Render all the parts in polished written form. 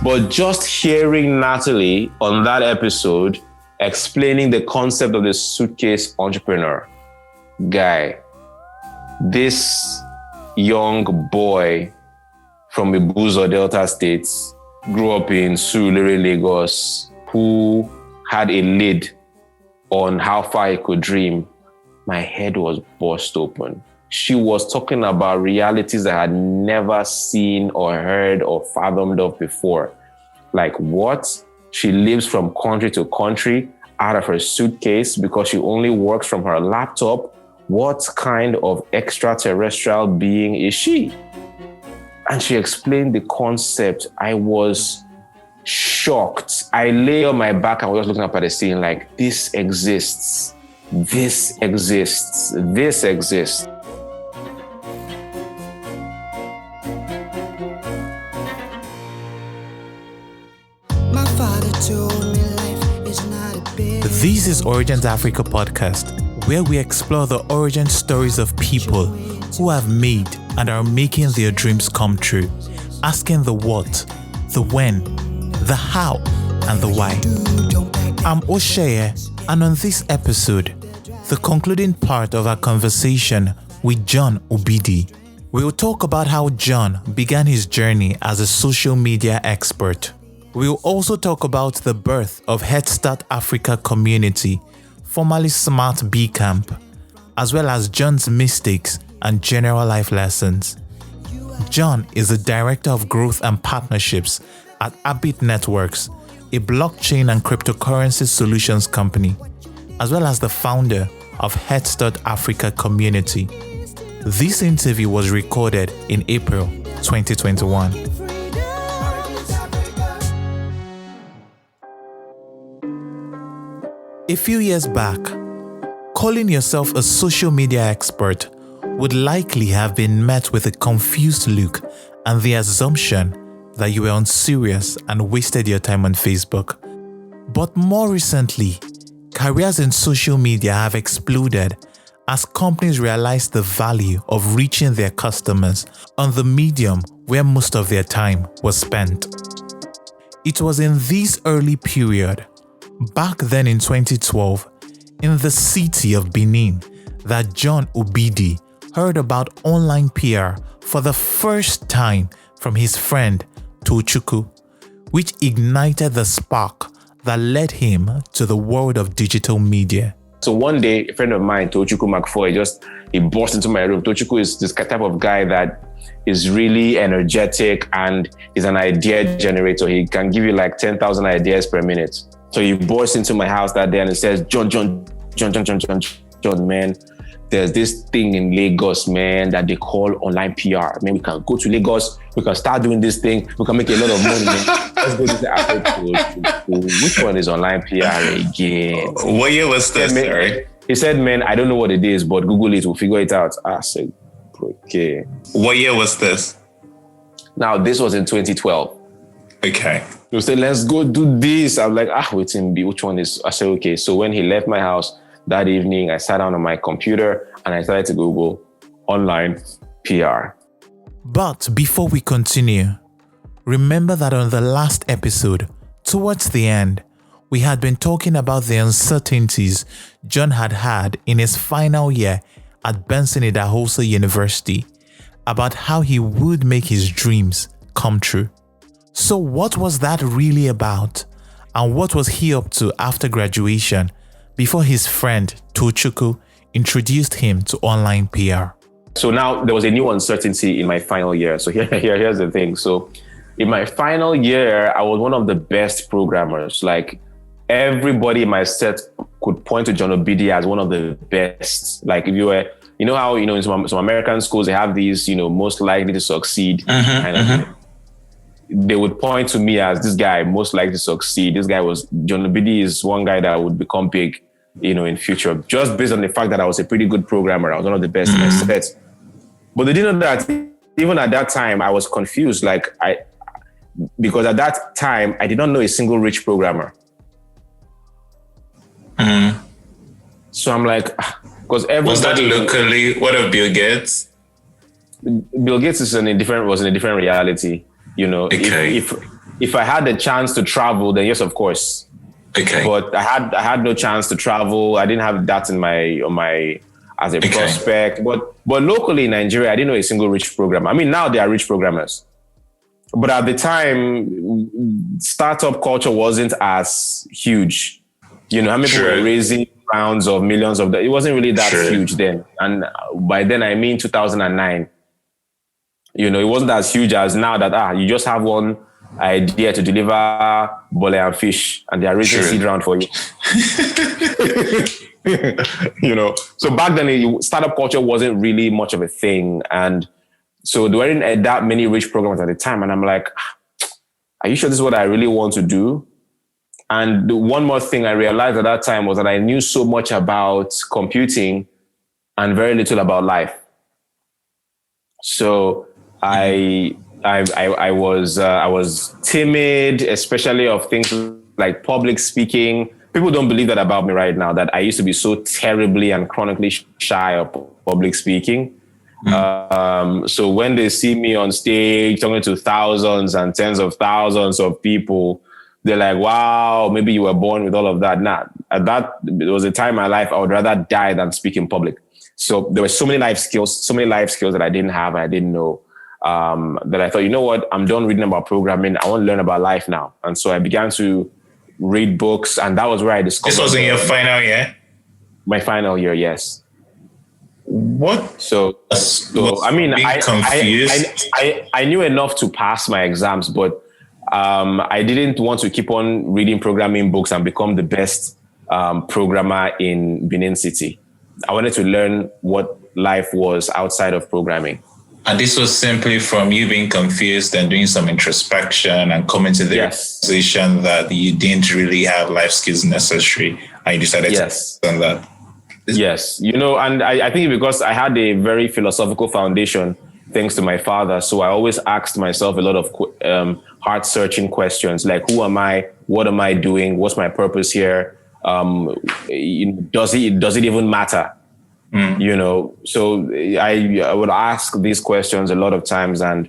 But just hearing Natalie on that episode explaining the concept of the suitcase entrepreneur, guy, this young boy from Ibuzo, Delta State, grew up in Surulere, Lagos, who had a lid on how far he could dream. My head was burst open. She was talking about realities I had never seen or heard or fathomed of before. Like what? She lives from country to country out of her suitcase because she only works from her laptop. What kind of extraterrestrial being is she? And she explained the concept. I was shocked. I lay on my back and was just looking up at the ceiling like, this exists. This exists. This exists. This is Origins Africa podcast, where we explore the origin stories of people who have made and are making their dreams come true, asking the what, the when, the how, and the why. I'm Osheye, and on this episode, the concluding part of our conversation with John Obidi, we'll talk about how John began his journey as a social media expert. We'll also talk about the birth of Headstart Africa community, formerly Smart Bcamp, as well as John's mistakes and general life lessons. John is the Director of Growth and Partnerships at ABiT Networks, a blockchain and cryptocurrency solutions company, as well as the founder of Headstart Africa community. This interview was recorded in April 2021. A few years back, calling yourself a social media expert would likely have been met with a confused look and the assumption that you were unserious and wasted your time on Facebook. But more recently, careers in social media have exploded as companies realize the value of reaching their customers on the medium where most of their time was spent. It was in this early period, back then in 2012, in the city of Benin, that John Obidi heard about online PR for the first time from his friend Tochukwu, which ignited the spark that led him to the world of digital media. So one day, a friend of mine, Tochukwu McFoy, he burst into my room. Tochukwu is this type of guy that is really energetic and is an idea generator. He can give you like 10,000 ideas per minute. So he burst into my house that day and he says, John, man, there's this thing in Lagos, man, that they call online PR. Man, we can go to Lagos, we can start doing this thing, we can make a lot of money, man. Let's go to the which one is online PR again? What year was this, sorry? He said, man, I don't know what it is, but Google it, we'll figure it out. I said, okay. What year was this? Now, this was in 2012. Okay. He said, let's go do this. I'm like, which one is? I said, okay. So when he left my house that evening, I sat down on my computer and I started to Google online PR. But before we continue, remember that on the last episode, towards the end, we had been talking about the uncertainties John had in his final year at Benson Idahosa University about how he would make his dreams come true. So what was that really about? And what was he up to after graduation before his friend Tochukwu introduced him to online PR? So now there was a new uncertainty in my final year. So here's the thing. So in my final year, I was one of the best programmers. Like everybody in my set could point to John Obidi as one of the best. Like if you were, you know how, in some American schools, they have these, most likely to succeed kind of thing. They would point to me as this guy most likely to succeed. This guy John Obidi is one guy that would become big, in future, just based on the fact that I was a pretty good programmer. I was one of the best in my set. But they didn't know that even at that time, I was confused. Because at that time, I did not know a single rich programmer. So I'm like, because everybody... Was that locally? What of Bill Gates? Bill Gates was in a different reality. Okay. If I had the chance to travel, then yes, of course. Okay. But I had no chance to travel. I didn't have that on my as a prospect. But locally in Nigeria, I didn't know a single rich programmer. I mean, now there are rich programmers. But at the time, startup culture wasn't as huge. How many people were raising rounds of millions of dollars? It wasn't really that huge then. And by then, I mean 2009. It wasn't as huge as now that, you just have one idea to deliver bole and fish and they are raising seed round for you. So back then, startup culture wasn't really much of a thing. And so there weren't that many rich programs at the time. And I'm like, are you sure this is what I really want to do? And the one more thing I realized at that time was that I knew so much about computing and very little about life. So I was timid, especially of things like public speaking. People don't believe that about me right now, that I used to be so terribly and chronically shy of public speaking. So when they see me on stage talking to thousands and tens of thousands of people, they're like, wow, maybe you were born with all of that. Nah, it was a time in my life I would rather die than speak in public. So there were so many life skills that I didn't have and I didn't know, that I thought, you know what, I'm done reading about programming. I want to learn about life now. And so I began to read books, and that was where I discovered. This was in your final year? My final year, yes. What? So I mean, I knew enough to pass my exams, but I didn't want to keep on reading programming books and become the best programmer in Benin City. I wanted to learn what life was outside of programming. And this was simply from you being confused and doing some introspection and coming to the realization that you didn't really have life skills necessary, and you decided to on that. Yes, and I think because I had a very philosophical foundation, thanks to my father. So I always asked myself a lot of heart-searching questions, like, who am I? What am I doing? What's my purpose here? Does it even matter? So I would ask these questions a lot of times, and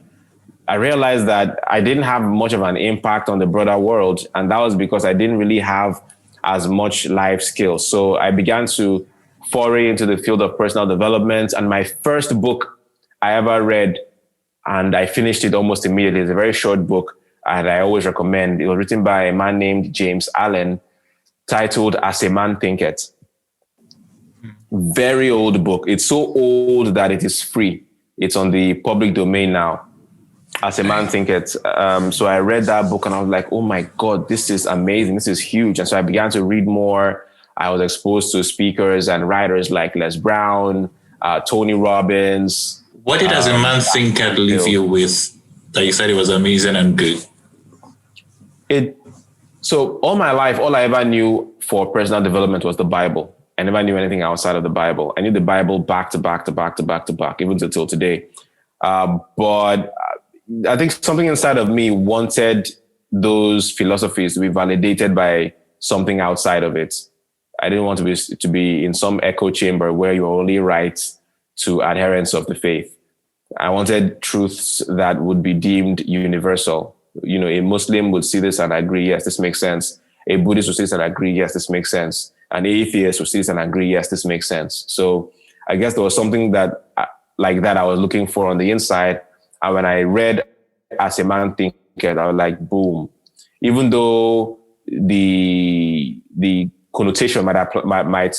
I realized that I didn't have much of an impact on the broader world. And that was because I didn't really have as much life skills. So I began to foray into the field of personal development. And my first book I ever read, and I finished it almost immediately. It's a very short book, and I always recommend. It was written by a man named James Allen, titled As a Man Thinketh. Very old book. It's so old that it is free. It's on the public domain now. As a Man Thinketh. So I read that book and I was like, oh my God, this is amazing. This is huge. And so I began to read more. I was exposed to speakers and writers like Les Brown, Tony Robbins. What did As a Man Thinketh leave you with that you said it was amazing and good? So all my life, all I ever knew for personal development was the Bible. I never knew anything outside of the Bible. I knew the Bible back to back, even till today. But I think something inside of me wanted those philosophies to be validated by something outside of it. I didn't want to be in some echo chamber where you're only right to adherents of the faith. I wanted truths that would be deemed universal. A Muslim would see this and agree, yes, this makes sense. A Buddhist would see this and agree, yes, this makes sense. An atheist would see this and agree, yes, this makes sense. So I guess there was something that like that I was looking for on the inside. And when I read As a Man Thinketh, I was like, boom. Even though the connotation might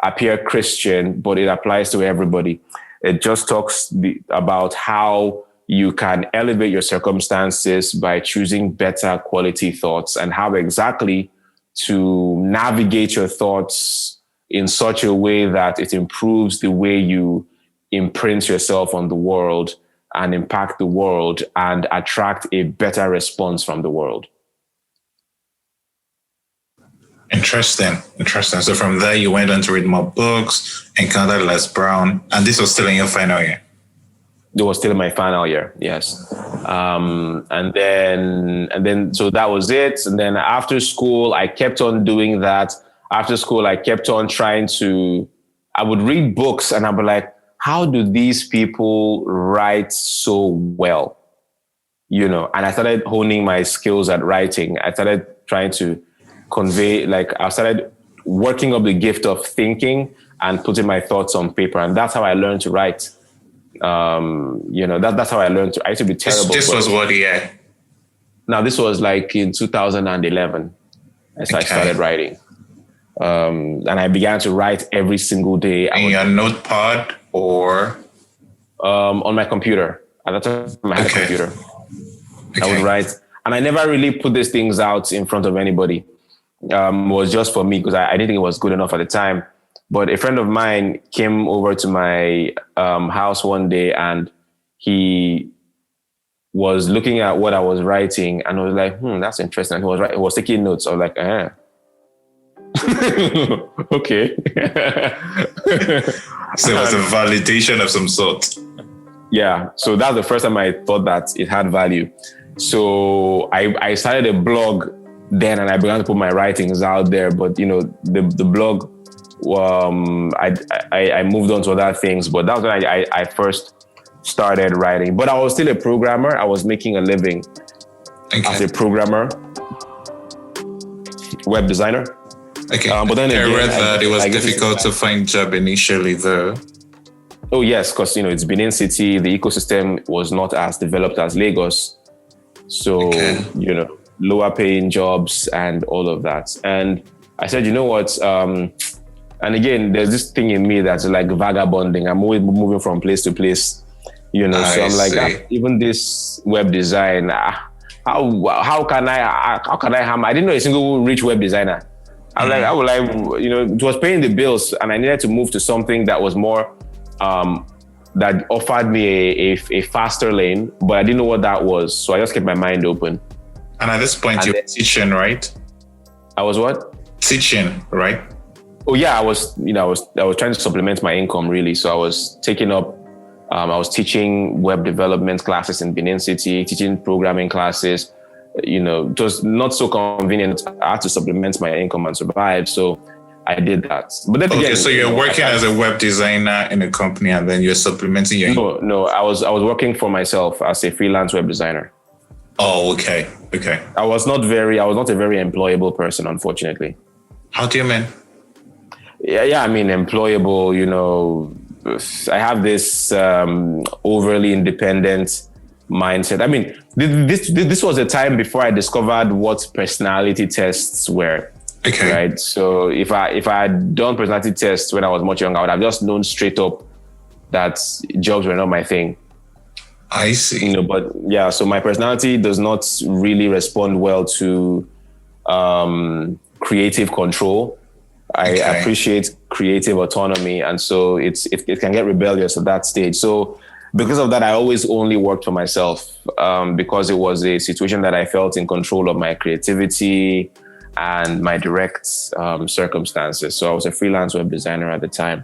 appear Christian, but it applies to everybody. It just talks about how you can elevate your circumstances by choosing better quality thoughts, and how exactly to navigate your thoughts in such a way that it improves the way you imprint yourself on the world and impact the world and attract a better response from the world. Interesting. So from there, you went on to read more books, encountered Les Brown, and this was still in your final year? It was still in my final year, yes. And then, so that was it. And then after school, I kept on doing that. After school, I kept on I would read books and I'd be like, how do these people write so well? and I started honing my skills at writing. I started trying to convey, I started working up the gift of thinking and putting my thoughts on paper. And that's how I learned to write. That's how I learned to, I used to be terrible. This was what year? Now, this was like in 2011. I started writing. And I began to write every single day. In your notepad or? On my computer. At that time, I had a computer. I would write. And I never really put these things out in front of anybody. It was just for me because I didn't think it was good enough at the time. But a friend of mine came over to my house one day and he was looking at what I was writing and I was like, that's interesting. And he was taking notes. I was like, okay. So it was a validation of some sort. Yeah. So that's the first time I thought that it had value. So I started a blog then and I began to put my writings out there. But, the blog, I moved on to other things. But that was when I first started writing. But I was still a programmer. I was making a living as a programmer, web designer. Okay. But then I read that it was difficult to find job initially though. Oh yes, because it's Benin City. The ecosystem was not as developed as Lagos, so lower paying jobs and all of that. And I said, you know what? And again, there's this thing in me that's like vagabonding. I'm always moving from place to place, So I'm like, even this web design, how can I harm? I didn't know a single rich web designer. I was like, it was paying the bills, and I needed to move to something that was more. That offered me a faster lane, but I didn't know what that was. So I just kept my mind open. And at this point, you were teaching, right? I was what? Teaching, right? Oh yeah, I was trying to supplement my income really. So I was taking up, I was teaching web development classes in Benin City, teaching programming classes. It was not so convenient. I had to supplement my income and survive. So I did that. But then again, so you're working as a web designer in a company and then you're supplementing your... No, I was working for myself as a freelance web designer. Oh, okay. I was not a very employable person, unfortunately. How do you mean? Yeah, I mean, employable, I have this overly independent mindset. I mean, this was a time before I discovered what personality tests were. Okay. Right. So if I had done personality tests when I was much younger, I would have just known straight up that jobs were not my thing. I see. But yeah, so my personality does not really respond well to creative control. I appreciate creative autonomy. And so it can get rebellious at that stage. So because of that, I always only worked for myself because it was a situation that I felt in control of my creativity and my direct circumstances. So I was a freelance web designer at the time.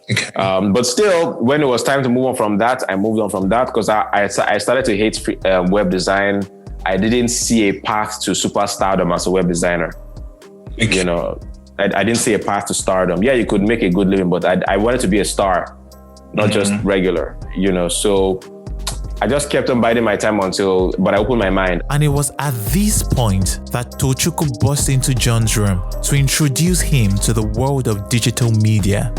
Okay. But still, when it was time to move on from that, I moved on from that because I started to hate web design. I didn't see a path to superstardom as a web designer. Okay. I didn't see a path to stardom. Yeah, you could make a good living, but I wanted to be a star, not just regular, so I just kept on biding my time but I opened my mind. And it was at this point that Tochukwu burst into John's room to introduce him to the world of digital media.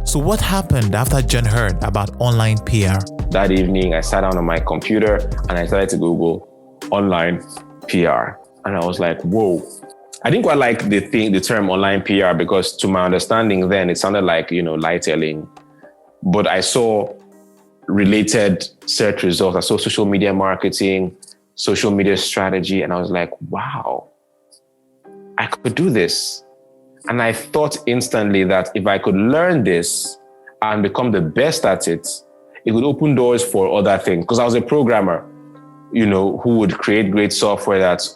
So what happened after John heard about online PR? That evening, I sat down on my computer and I started to Google online PR. And I was like, whoa. I didn't quite like the term online PR because to my understanding then, it sounded like, light-telling. But I saw related search results. I saw social media marketing, social media strategy, and I was like, wow, I could do this. And I thought instantly that if I could learn this and become the best at it, it would open doors for other things. Because I was a programmer, who would create great software that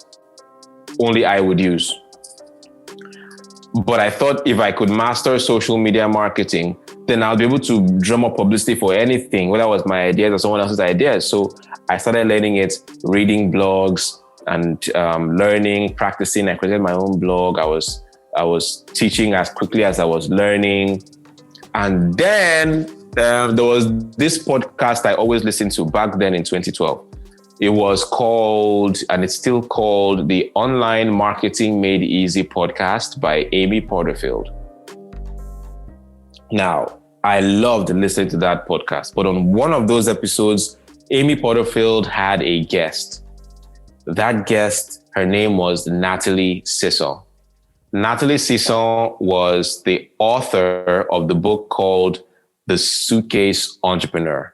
only I would use. But I thought if I could master social media marketing, then I'll be able to drum up publicity for anything, whether it was my ideas or someone else's ideas. So I started learning it, reading blogs and learning, practicing. I created my own blog. I was teaching as quickly as I was learning. And then there was this podcast I always listened to back then in 2012. It was called, and it's still called, the Online Marketing Made Easy podcast by Amy Porterfield. Now, I loved listening to that podcast, but on one of those episodes, Amy Porterfield had a guest. That guest, her name was Natalie Sisson. Natalie Sisson was the author of the book called The Suitcase Entrepreneur.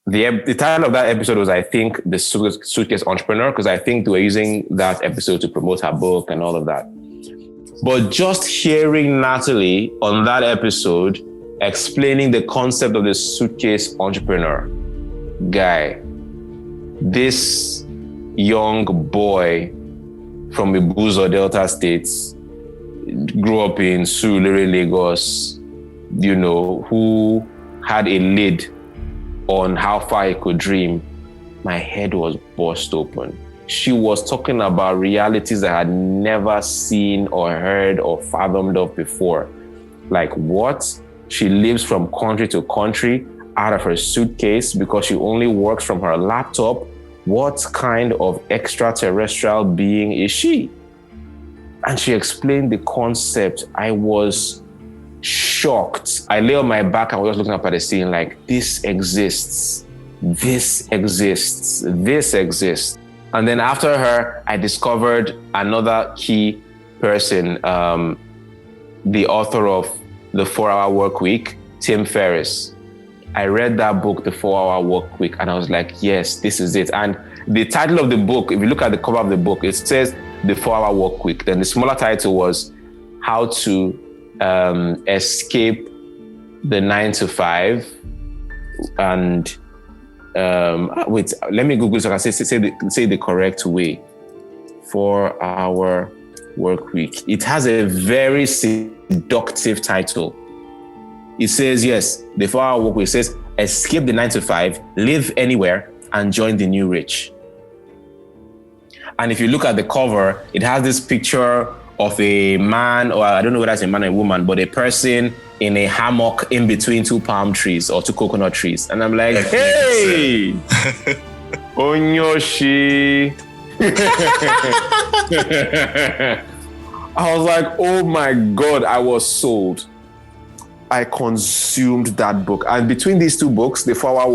The title of that episode was, I think, The Suitcase Entrepreneur, because I think they were using that episode to promote her book and all of that. But just hearing Natalie on that episode explaining the concept of the suitcase entrepreneur, guy, this young boy from Ibuzo, Delta States, grew up in Surulere, Lagos, who had a lid on how far he could dream, my head was burst open. She was talking about realities that I had never seen or heard or fathomed of before. Like what? She lives from country to country out of her suitcase because she only works from her laptop. What kind of extraterrestrial being is she? And she explained the concept. I was shocked. I lay on my back and was just looking up at the ceiling like, this exists. This exists. This exists. And then after her, I discovered another key person, the author of The 4-Hour Work Week, Tim Ferriss. I read that book, The 4-Hour Work Week, and I was like, yes, this is it. And the title of the book, if you look at the cover of the book, it says The 4-Hour Work Week. Then the smaller title was How to Escape the 9-to-5. And wait, let me Google so I can say the correct way. 4-Hour Work Week. It has a very seductive title. It says, yes, the 4-Hour Work Week says, escape the 9-to-5, live anywhere, and join the new rich. And if you look at the cover, it has this picture of a man, or I don't know whether it's a man or a woman, but a person in a hammock in between two palm trees or two coconut trees. And I'm like, hey, Onyoshi. I was like, oh my God, I was sold. I consumed that book. And between these two books, the 4-Hour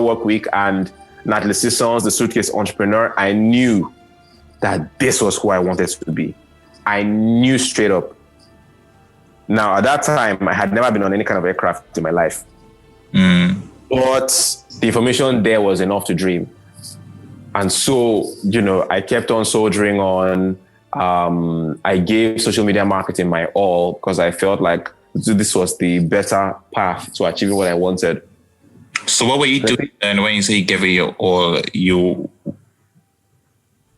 Work Week and Natalie Sisson's The Suitcase Entrepreneur, I knew that this was who I wanted to be. I knew straight up. Now, at that time, I had never been on any kind of aircraft in my life. But the information there was enough to dream. And so, I kept on soldiering on. I gave social media marketing my all because I felt like this was the better path to achieving what I wanted. So what were you doing then when you say you gave it your all?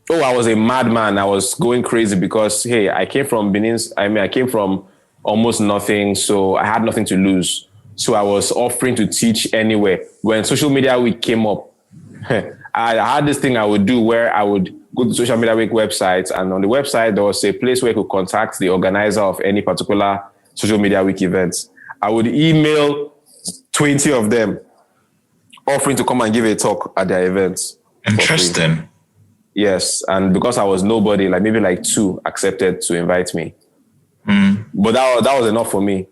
Oh, I was a madman. I was going crazy because, hey, I came from Benin. I came from almost nothing. So I had nothing to lose. So I was offering to teach anywhere. When social media week came up, I had this thing I would do where I would go to social media week websites. And on the website, there was a place where you could contact the organizer of any particular social media week events. I would email 20 of them offering to come and give a talk at their events. Interesting. Yes, and because I was nobody, maybe 2 accepted to invite me. But that was enough for me.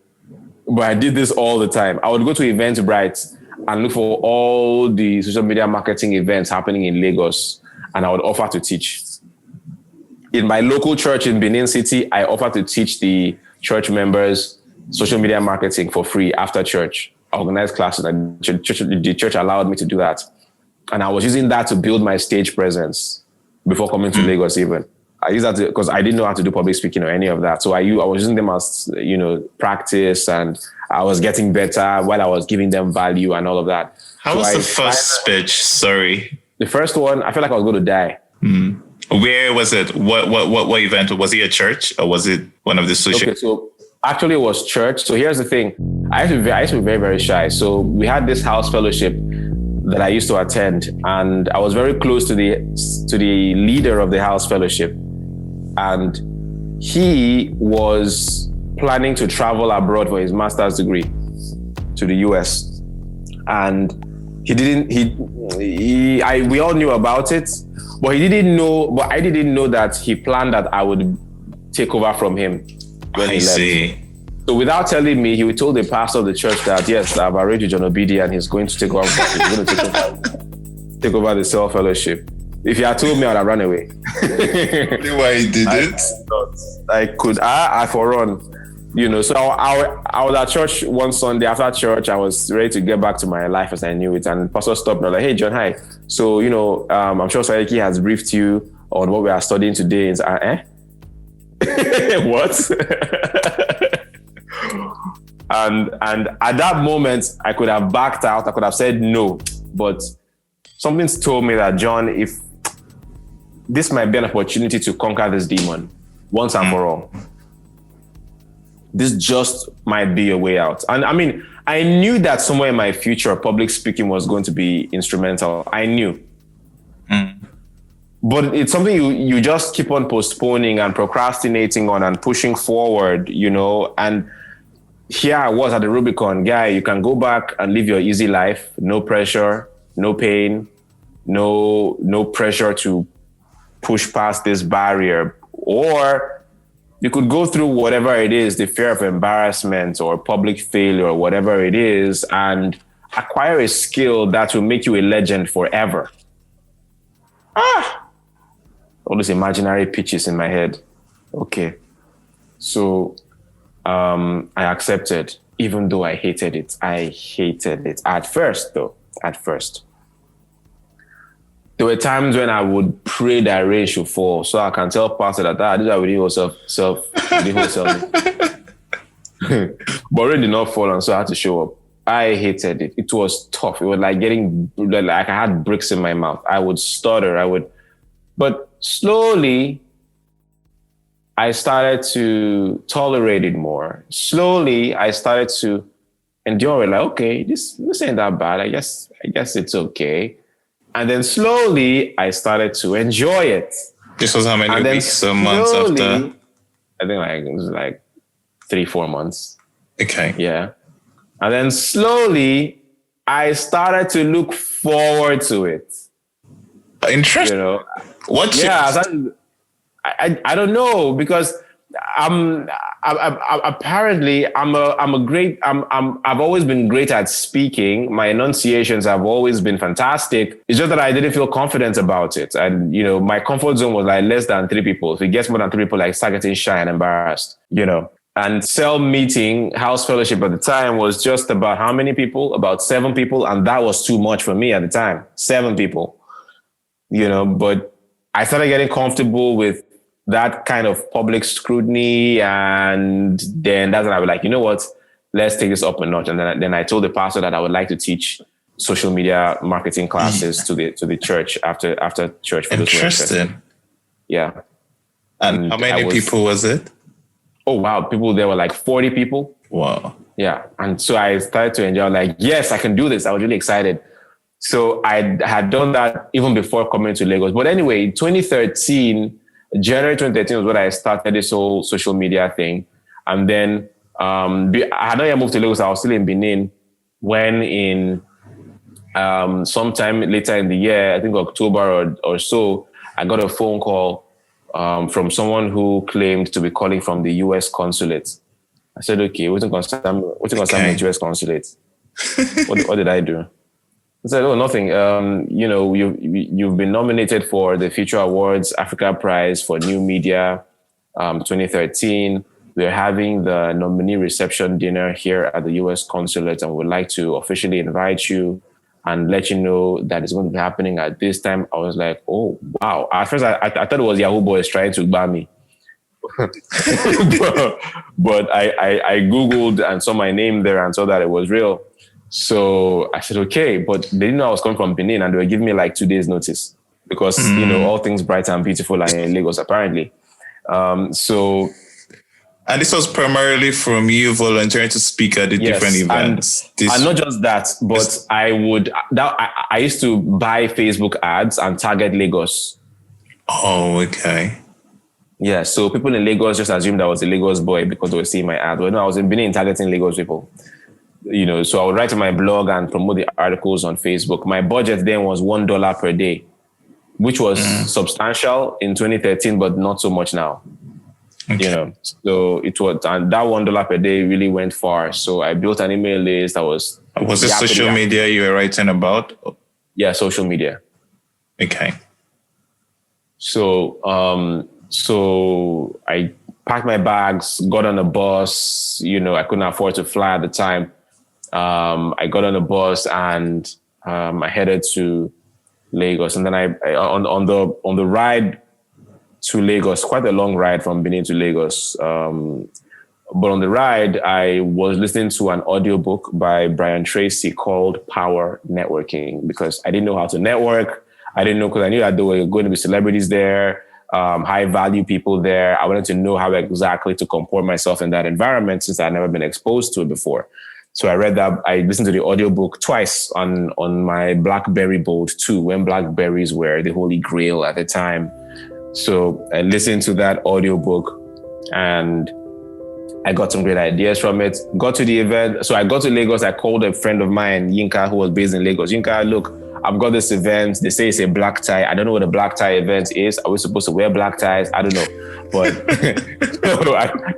But I did this all the time. I would go to Eventbrite and look for all the social media marketing events happening in Lagos, and I would offer to teach. In my local church in Benin City, I offered to teach the church members social media marketing for free after church. I organized classes, and the church allowed me to do that. And I was using that to build my stage presence before coming to Lagos even. I used that because I didn't know how to do public speaking or any of that. So I was using them as, practice, and I was getting better while I was giving them value and all of that. How was the first speech? Sorry. The first one, I felt like I was going to die. Where was it? What event? Was it a church or was it one of the social? Okay, so actually it was church. So here's the thing. I used to be very, very shy. So we had this house fellowship that I used to attend, and I was very close to the leader of the house fellowship. And he was planning to travel abroad for his master's degree to the US. And he didn't. We all knew about it, but he didn't know. But I didn't know that he planned that I would take over from him when he left. See. So without telling me, he told the pastor of the church that yes, I've arranged with John Obidi and he's going to take over. He's going to take over the cell fellowship. If he had told me, I'd have run away. Why he did it? I forrun. You know, so I was at church one Sunday. After church, I was ready to get back to my life as I knew it. And the pastor stopped me, like, hey, John, hi. So, you know, I'm sure Saiki has briefed you on what we are studying today. It's, what? and at that moment, I could have backed out. I could have said no. But something told me that, John, if this might be an opportunity to conquer this demon once and for all. This just might be a way out. And I mean, I knew that somewhere in my future, public speaking was going to be instrumental. I knew. But it's something you just keep on postponing and procrastinating on and pushing forward, you know. And here I was at the Rubicon. Guy, you can go back and live your easy life. No pressure, no pain, no pressure to push past this barrier. Or you could go through whatever it is, the fear of embarrassment or public failure or whatever it is, and acquire a skill that will make you a legend forever. All these imaginary pitches in my head. Okay. So I accepted, even though I hated it. I hated it. At first. There were times when I would pray that rain should fall, so I can tell pastor that this is how we did self. But rain did not fall, and so I had to show up. I hated it. It was tough. It was like I had bricks in my mouth. I would stutter. But slowly, I started to tolerate it more. Slowly, I started to endure it. Like, okay, this ain't that bad. I guess it's okay. And then slowly, I started to enjoy it. This was how many weeks or months after? I think it was like 3-4 months. Okay. Yeah. And then slowly, I started to look forward to it. Interesting. You know? I don't know, because apparently I've always been great at speaking. My enunciations have always been fantastic. It's just that I didn't feel confident about it. And, you know, my comfort zone was like less than 3 people. If it gets more than 3 people, like start getting shy and embarrassed, you know. And cell meeting, house fellowship at the time was just about how many people? About 7 people. And that was too much for me at the time. 7 people, you know, but I started getting comfortable with that kind of public scrutiny, and then that's when I was like, you know what, let's take this up a notch. And then I told the pastor that I would like to teach social media marketing classes to the church after church. For Interesting. Yeah. And how many people was it? Oh wow, people there were like 40 people. Wow. Yeah, and so I started to enjoy. Like, yes, I can do this. I was really excited. So I had done that even before coming to Lagos. But anyway, 2013. January 2013 was when I started this whole social media thing. And then I had not yet moved to Lagos. I was still in Benin when in sometime later in the year, I think October or so, I got a phone call from someone who claimed to be calling from the US consulate. I said, okay, what's concern with US consulate? What did I do? I said, oh, nothing. You know, you've been nominated for the Future Awards Africa Prize for New Media 2013. We're having the nominee reception dinner here at the US Consulate, and would like to officially invite you and let you know that it's going to be happening at this time. I was like, oh, wow. At first, I thought it was Yahoo Boys trying to ban me. but I Googled and saw my name there and saw that it was real. So I said, okay, but they didn't know I was coming from Benin, and they were giving me like 2 days notice because, you know, all things bright and beautiful are in Lagos, apparently. And this was primarily from you volunteering to speak at the different events. And not just that, but I used to buy Facebook ads and target Lagos. Oh, okay. Yeah, so people in Lagos just assumed I was a Lagos boy because they were seeing my ad. Well, no, I was in Benin targeting Lagos people. So I would write on my blog and promote the articles on Facebook. My budget then was $1 per day, which was substantial in 2013, but not so much now. Okay. So it was, and that $1 per day really went far. So I built an email list. Was it social media you were writing about? Yeah, social media. Okay. So I packed my bags, got on a bus. I couldn't afford to fly at the time. I got on a bus and I headed to Lagos, and then I on the ride to Lagos, quite a long ride from Benin to Lagos. But on the ride, I was listening to an audiobook by Brian Tracy called Power Networking, because I didn't know how to network. I didn't know, because I knew that there were going to be celebrities there, high value people there. I wanted to know how exactly to comport myself in that environment, since I'd never been exposed to it before. So I read that. I listened to the audiobook twice on my BlackBerry Bold 2, when Blackberries were the holy grail at the time. So I listened to that audiobook and I got some great ideas from it. Got to the event. So I got to Lagos. I called a friend of mine, Yinka, who was based in Lagos. Yinka, look, I've got this event. They say it's a black tie. I don't know what a black tie event is. Are we supposed to wear black ties? I don't know. But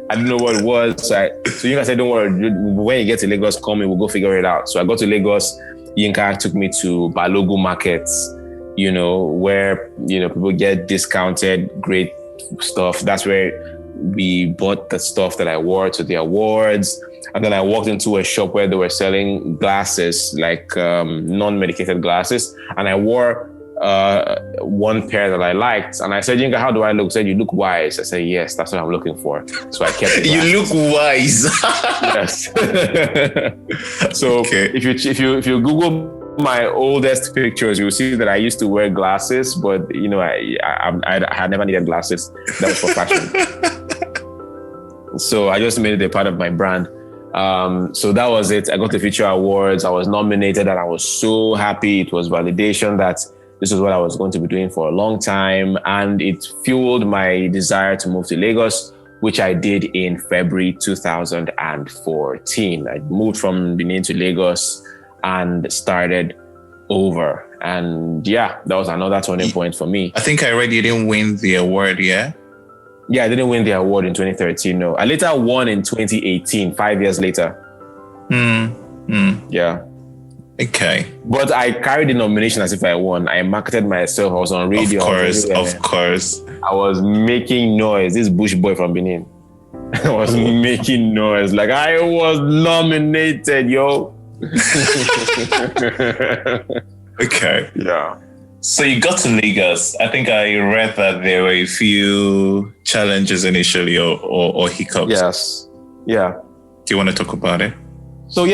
I don't know what it was. So Yinka said, don't worry. When you get to Lagos, call me. We'll go figure it out. So I got to Lagos. Yinka took me to Balogun markets, where, people get discounted, great stuff. That's where we bought the stuff that I wore to the awards. And then I walked into a shop where they were selling glasses, like non-medicated glasses. And I wore one pair that I liked. And I said, Yinka, how do I look? He said, you look wise. I said, yes, that's what I'm looking for. So I kept it. You look wise. Yes. So okay. If you Google my oldest pictures, you'll see that I used to wear glasses, but I had never needed glasses. That was for fashion. So I just made it a part of my brand. So that was it. I got the Future Awards. I was nominated and I was so happy. It was validation that this is what I was going to be doing for a long time. And it fueled my desire to move to Lagos, which I did in February 2014. I moved from Benin to Lagos and started over. And yeah, that was another turning point for me. I think I read you didn't win the award, yeah? Yeah, I didn't win the award in 2013, no. I later won in 2018, 5 years later. Yeah. Okay. But I carried the nomination as if I won. I marketed myself. I was on radio. Of course. I was making noise. This Bush boy from Benin. I was making noise. Like, I was nominated, yo. Okay. Yeah. So you got to Lagos. I think I read that there were a few challenges initially or hiccups. Yes. Yeah. Do you want to talk about it? So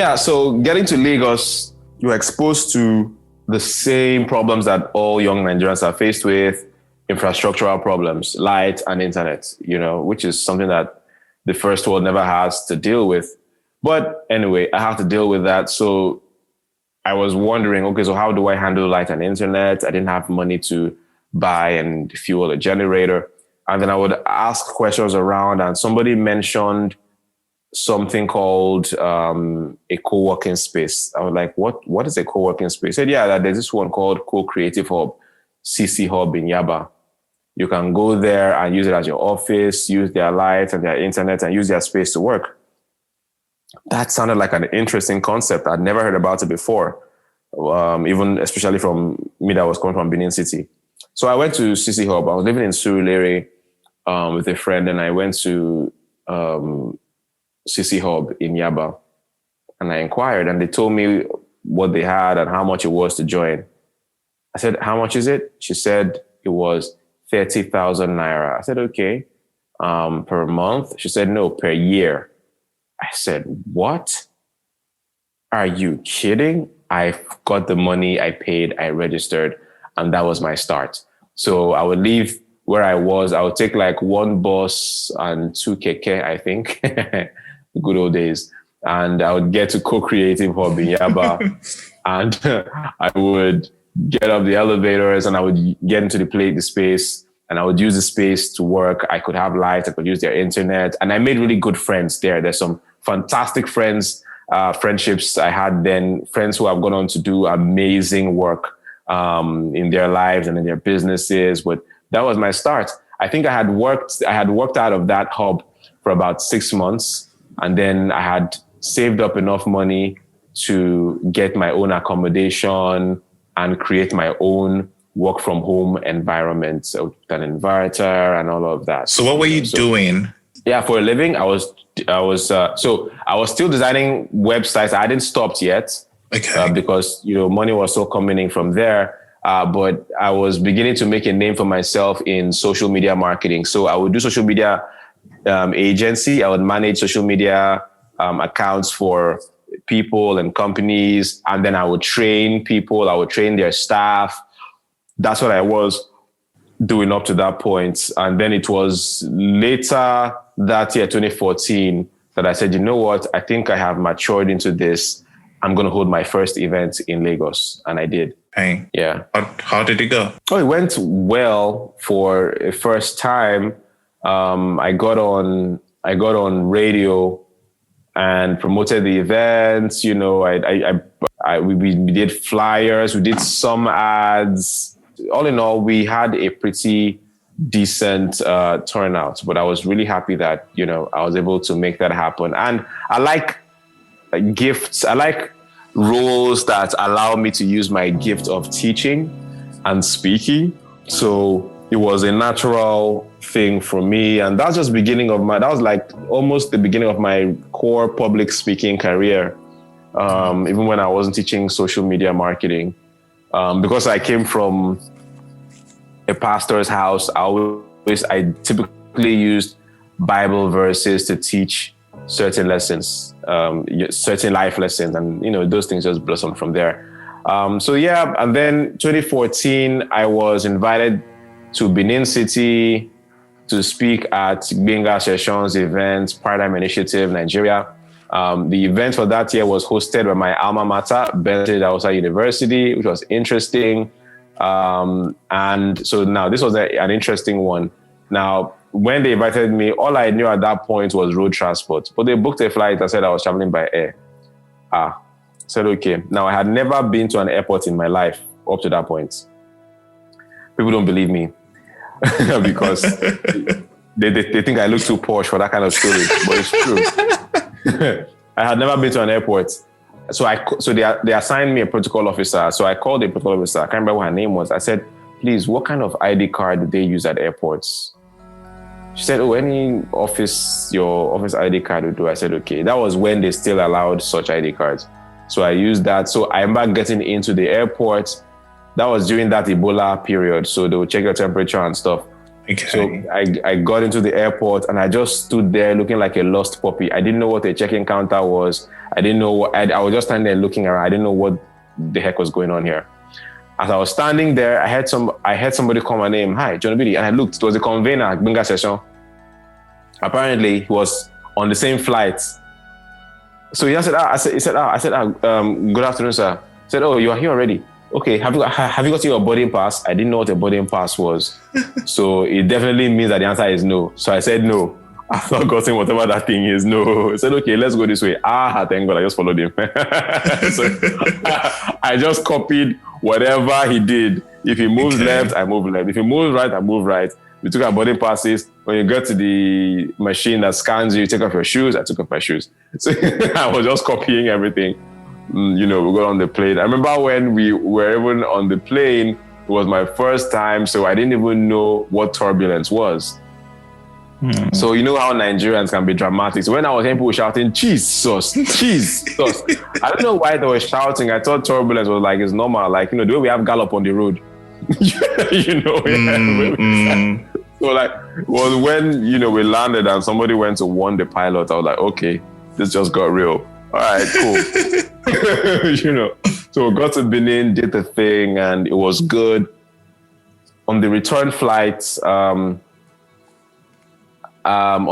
getting to Lagos, you're exposed to the same problems that all young Nigerians are faced with, infrastructural problems, light and internet, which is something that the first world never has to deal with. But anyway, I have to deal with that. So I was wondering, okay, so how do I handle light and internet? I didn't have money to buy and fuel a generator. And then I would ask questions around, and somebody mentioned something called a co-working space. I was like, what is a co-working space? He said, yeah, that there's this one called Co-Creative Hub, CC Hub in Yaba. You can go there and use it as your office, use their light and their internet, and use their space to work. That sounded like an interesting concept. I'd never heard about it before, even especially from me that was coming from Benin City. So I went to CC Hub. I was living in Surulere with a friend, and I went to CC Hub in Yaba, and I inquired, and they told me what they had and how much it was to join. I said, how much is it? She said it was 30,000 naira. I said, okay, per month? She said, no, per year. I said, what? Are you kidding? I got the money, I paid, I registered, and that was my start. So I would leave where I was. I would take like one bus and 2 keke, I think, the good old days. And I would get to Co-Creative Hub in Yaba. And I would get up the elevators and I would get into the space, and I would use the space to work. I could have light, I could use their internet. And I made really good friends there. There's some fantastic friends friendships I had then, friends who have gone on to do amazing work in their lives and in their businesses. But that was my start. I think I had worked out of that hub for about 6 months. And then I had saved up enough money to get my own accommodation and create my own work from home environment. So with an inverter and all of that. So what were you doing? Yeah, for a living, I was still designing websites. I hadn't stopped yet. Okay. Because, money was still coming in from there. But I was beginning to make a name for myself in social media marketing. So I would do social media agency. I would manage social media accounts for people and companies. And then I would train people. I would train their staff. That's what I was doing up to that point. And then it was later that year, 2014, that I said, you know what? I think I have matured into this. I'm going to hold my first event in Lagos. And I did. Hey. Yeah. How did it go? Oh, it went well for a first time. I got on radio and promoted the events. We did flyers, we did some ads. All in all, we had a pretty decent turnout, but I was really happy that, I was able to make that happen. And I like gifts. I like roles that allow me to use my gift of teaching and speaking. So it was a natural thing for me. And that was like almost the beginning of my core public speaking career. Even when I wasn't teaching social media marketing, because I came from a pastor's house, I typically used Bible verses to teach certain lessons, certain life lessons, and those things just blossomed from there. And then 2014, I was invited to Benin City to speak at Benga Sessions event, Paradigm Initiative, Nigeria. The event for that year was hosted by my alma mater, Benedict Hausa University, which was interesting. And so now this was an interesting one. Now, when they invited me, all I knew at that point was road transport. But they booked a flight. I said I was traveling by air. I said, okay. Now, I had never been to an airport in my life up to that point. People don't believe me because they think I look too posh for that kind of story. But it's true. I had never been to an airport. So they assigned me a protocol officer. So I called the protocol officer. I can't remember what her name was. I said, please, what kind of ID card do they use at airports? She said, any your office ID card will do. I said, okay. That was when they still allowed such ID cards. So I used that. So I remember getting into the airport. That was during that Ebola period. So they would check your temperature and stuff. Okay. So I got into the airport and I just stood there looking like a lost puppy. I didn't know what a check-in counter was. I didn't know I was just standing there looking around. I didn't know what the heck was going on here. As I was standing there, I heard somebody call my name. Hi, John Obidi. And I looked. It was a convener at Benga Session. Apparently, he was on the same flight. So he said, good afternoon, sir. I said, oh, you are here already. Okay, have you got your boarding pass? I didn't know what a boarding pass was. So it definitely means that the answer is no. So I said no. I've not gotten whatever that thing is. No. I said, okay, let's go this way. Thank God, I just followed him. So I just copied whatever he did. If he moves left, I move left. If he moves right, I move right. We took our boarding passes. When you get to the machine that scans you, take off your shoes. I took off my shoes. So I was just copying everything. We got on the plane. I remember when we were even on the plane, it was my first time, so I didn't even know what turbulence was. So you know how Nigerians can be dramatic. So when I was hearing people shouting, Jesus, Jesus. I don't know why they were shouting. I thought turbulence was like, it's normal. Like, the way we have gallop on the road. So like, it was when, we landed and somebody went to warn the pilot. I was like, okay, this just got real. All right, cool. So we got to Benin, did the thing, and it was good. On the return flights, I was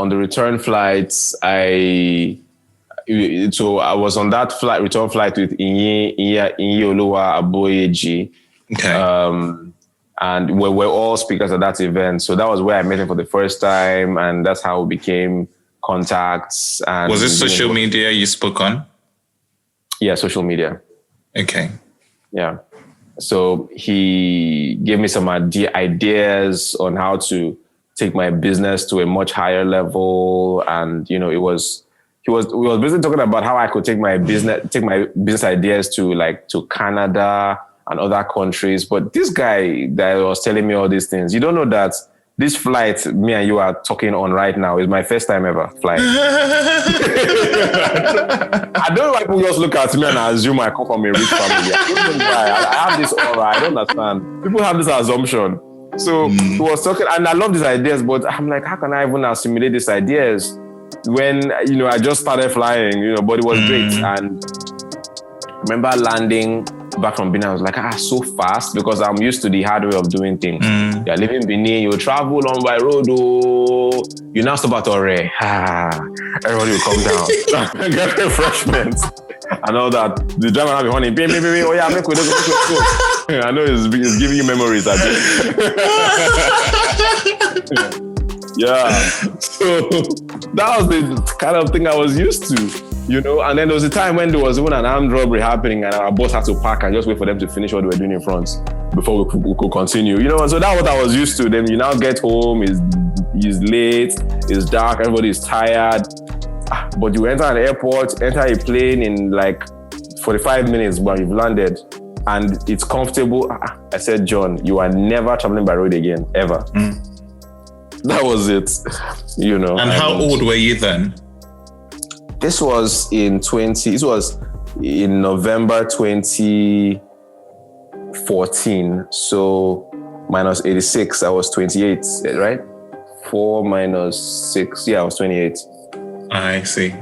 on that return flight with Inye Oluwa Aboyeji. Okay. And we're all speakers at that event. So that was where I met him for the first time, and that's how we became contacts. And was it social media you spoke on? Yeah, social media. Okay. Yeah. So he gave me some ideas on how to take my business to a much higher level. And, we were basically talking about how I could take my business ideas to Canada and other countries. But this guy that was telling me all these things, you don't know that this flight me and you are talking on right now is my first time ever flying. I don't know why people just look at me and assume I come from a rich family. I don't know why. I have this aura. I don't understand. People have this assumption. So he was talking, and I love these ideas, but I'm like, how can I even assimilate these ideas when, I just started flying, but it was great. And I remember landing back from Benin, I was like, so fast, because I'm used to the hard way of doing things. You're living in Benin, you travel on by road, you now stop at Ore. Everybody will come down. Get refreshments and all that. The driver will be honey, baby, oh yeah, make we go. I know it's giving you memories. Yeah. So that was the kind of thing I was used to. And then there was a time when there was even an armed robbery happening and our boss had to park and just wait for them to finish what they were doing in front before we could continue. So that's what I was used to. Then you now get home, it's late, it's dark, everybody's tired. But you enter an airport, enter a plane in like 45 minutes when you've landed and it's comfortable. I said, John, you are never traveling by road again, ever. That was it, And how old were you then? This was in November 2014. So minus 86, I was 28, right? 4 minus 6, I was 28. I see.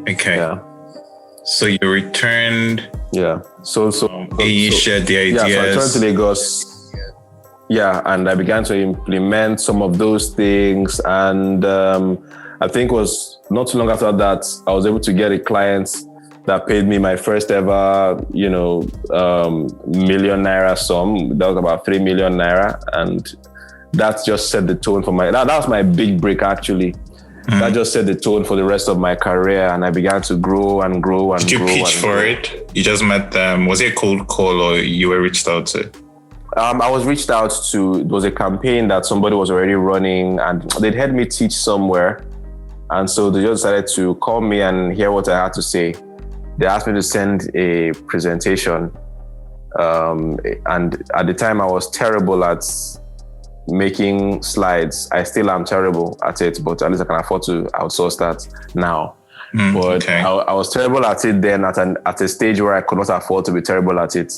Okay. Yeah. So you returned. Yeah. So you shared the ideas. Yeah, so I returned to Lagos. Yeah, and I began to implement some of those things. And I think it was not too long after that, I was able to get a client that paid me my first ever, million naira sum. That was about 3 million naira. And that just set the tone for that was my big break, actually. That just set the tone for the rest of my career. And I began to grow and grow and Did you grow. pitch for it? You just met them. Was it a cold call or you were reached out to? I was reached out to. It was a campaign that somebody was already running and they'd had me teach somewhere. And so they just decided to call me and hear what I had to say. They asked me to send a presentation. And at the time I was terrible at making slides. I still am terrible at it, but at least I can afford to outsource that now. But okay. I was terrible at it then at a stage where I could not afford to be terrible at it.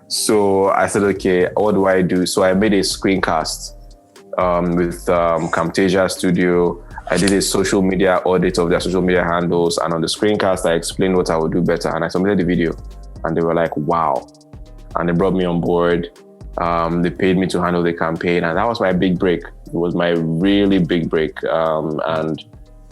So I said, okay, what do I do? So I made a screencast with Camtasia Studio. I did a social media audit of their social media handles. And on the screencast, I explained what I would do better. And I submitted the video. And they were like, wow. And they brought me on board. They paid me to handle the campaign. And that was my big break. It was my really big break. And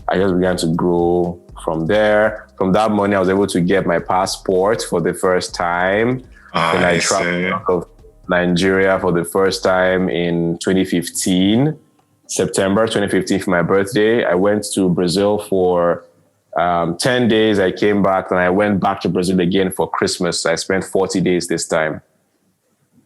I just began to grow from there. From that money, I was able to get my passport for the first time. Then I traveled out of Nigeria for the first time in 2015, September 2015 for my birthday. I went to Brazil for 10 days. I came back and I went back to Brazil again for Christmas. I spent 40 days this time.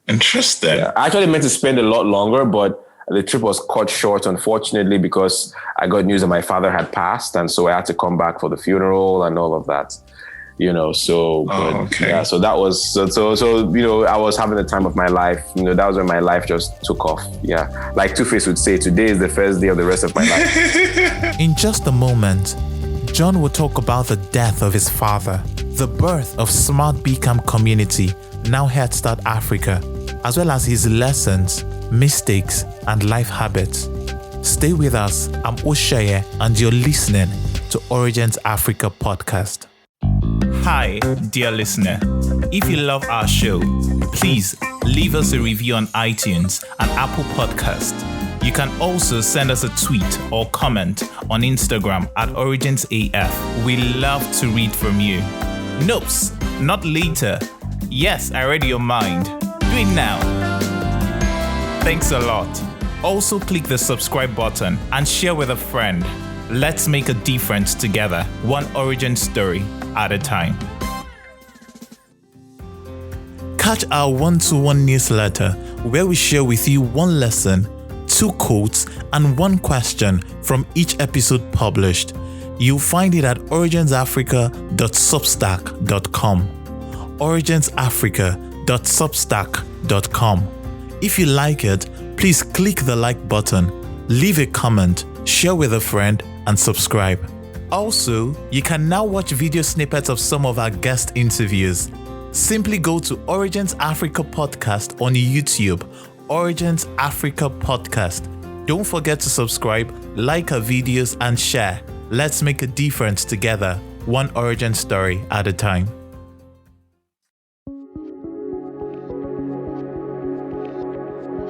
Interesting. Yeah, I actually meant to spend a lot longer, but the trip was cut short, unfortunately, because I got news that my father had passed. And so I had to come back for the funeral and all of that. So that was, so I was having the time of my life. That was when my life just took off. Yeah. Like Two-Face would say, today is the first day of the rest of my life. In just a moment, John will talk about the death of his father, the birth of Smart Bcamp community, now Headstart Africa, as well as his lessons, mistakes, and life habits. Stay with us. I'm Osheye, and you're listening to Origins Africa podcast. Hi, dear listener. If you love our show, please leave us a review on iTunes and Apple Podcast. You can also send us a tweet or comment on Instagram at OriginsAF. We love to read from you. Nope, not later. Yes, I read your mind. Do it now. Thanks a lot. Also click the subscribe button and share with a friend. Let's make a difference together. One origin story at a time. Catch our one-to-one newsletter where we share with you one lesson, 2 quotes, and 1 question from each episode published. You'll find it at originsafrica.substack.com. originsafrica.substack.com. If you like it, please click the like button, leave a comment, share with a friend, and subscribe. Also, you can now watch video snippets of some of our guest interviews. Simply go to Origins Africa Podcast on YouTube, Origins Africa Podcast. Don't forget to subscribe, like our videos, and share. Let's make a difference together, one origin story at a time.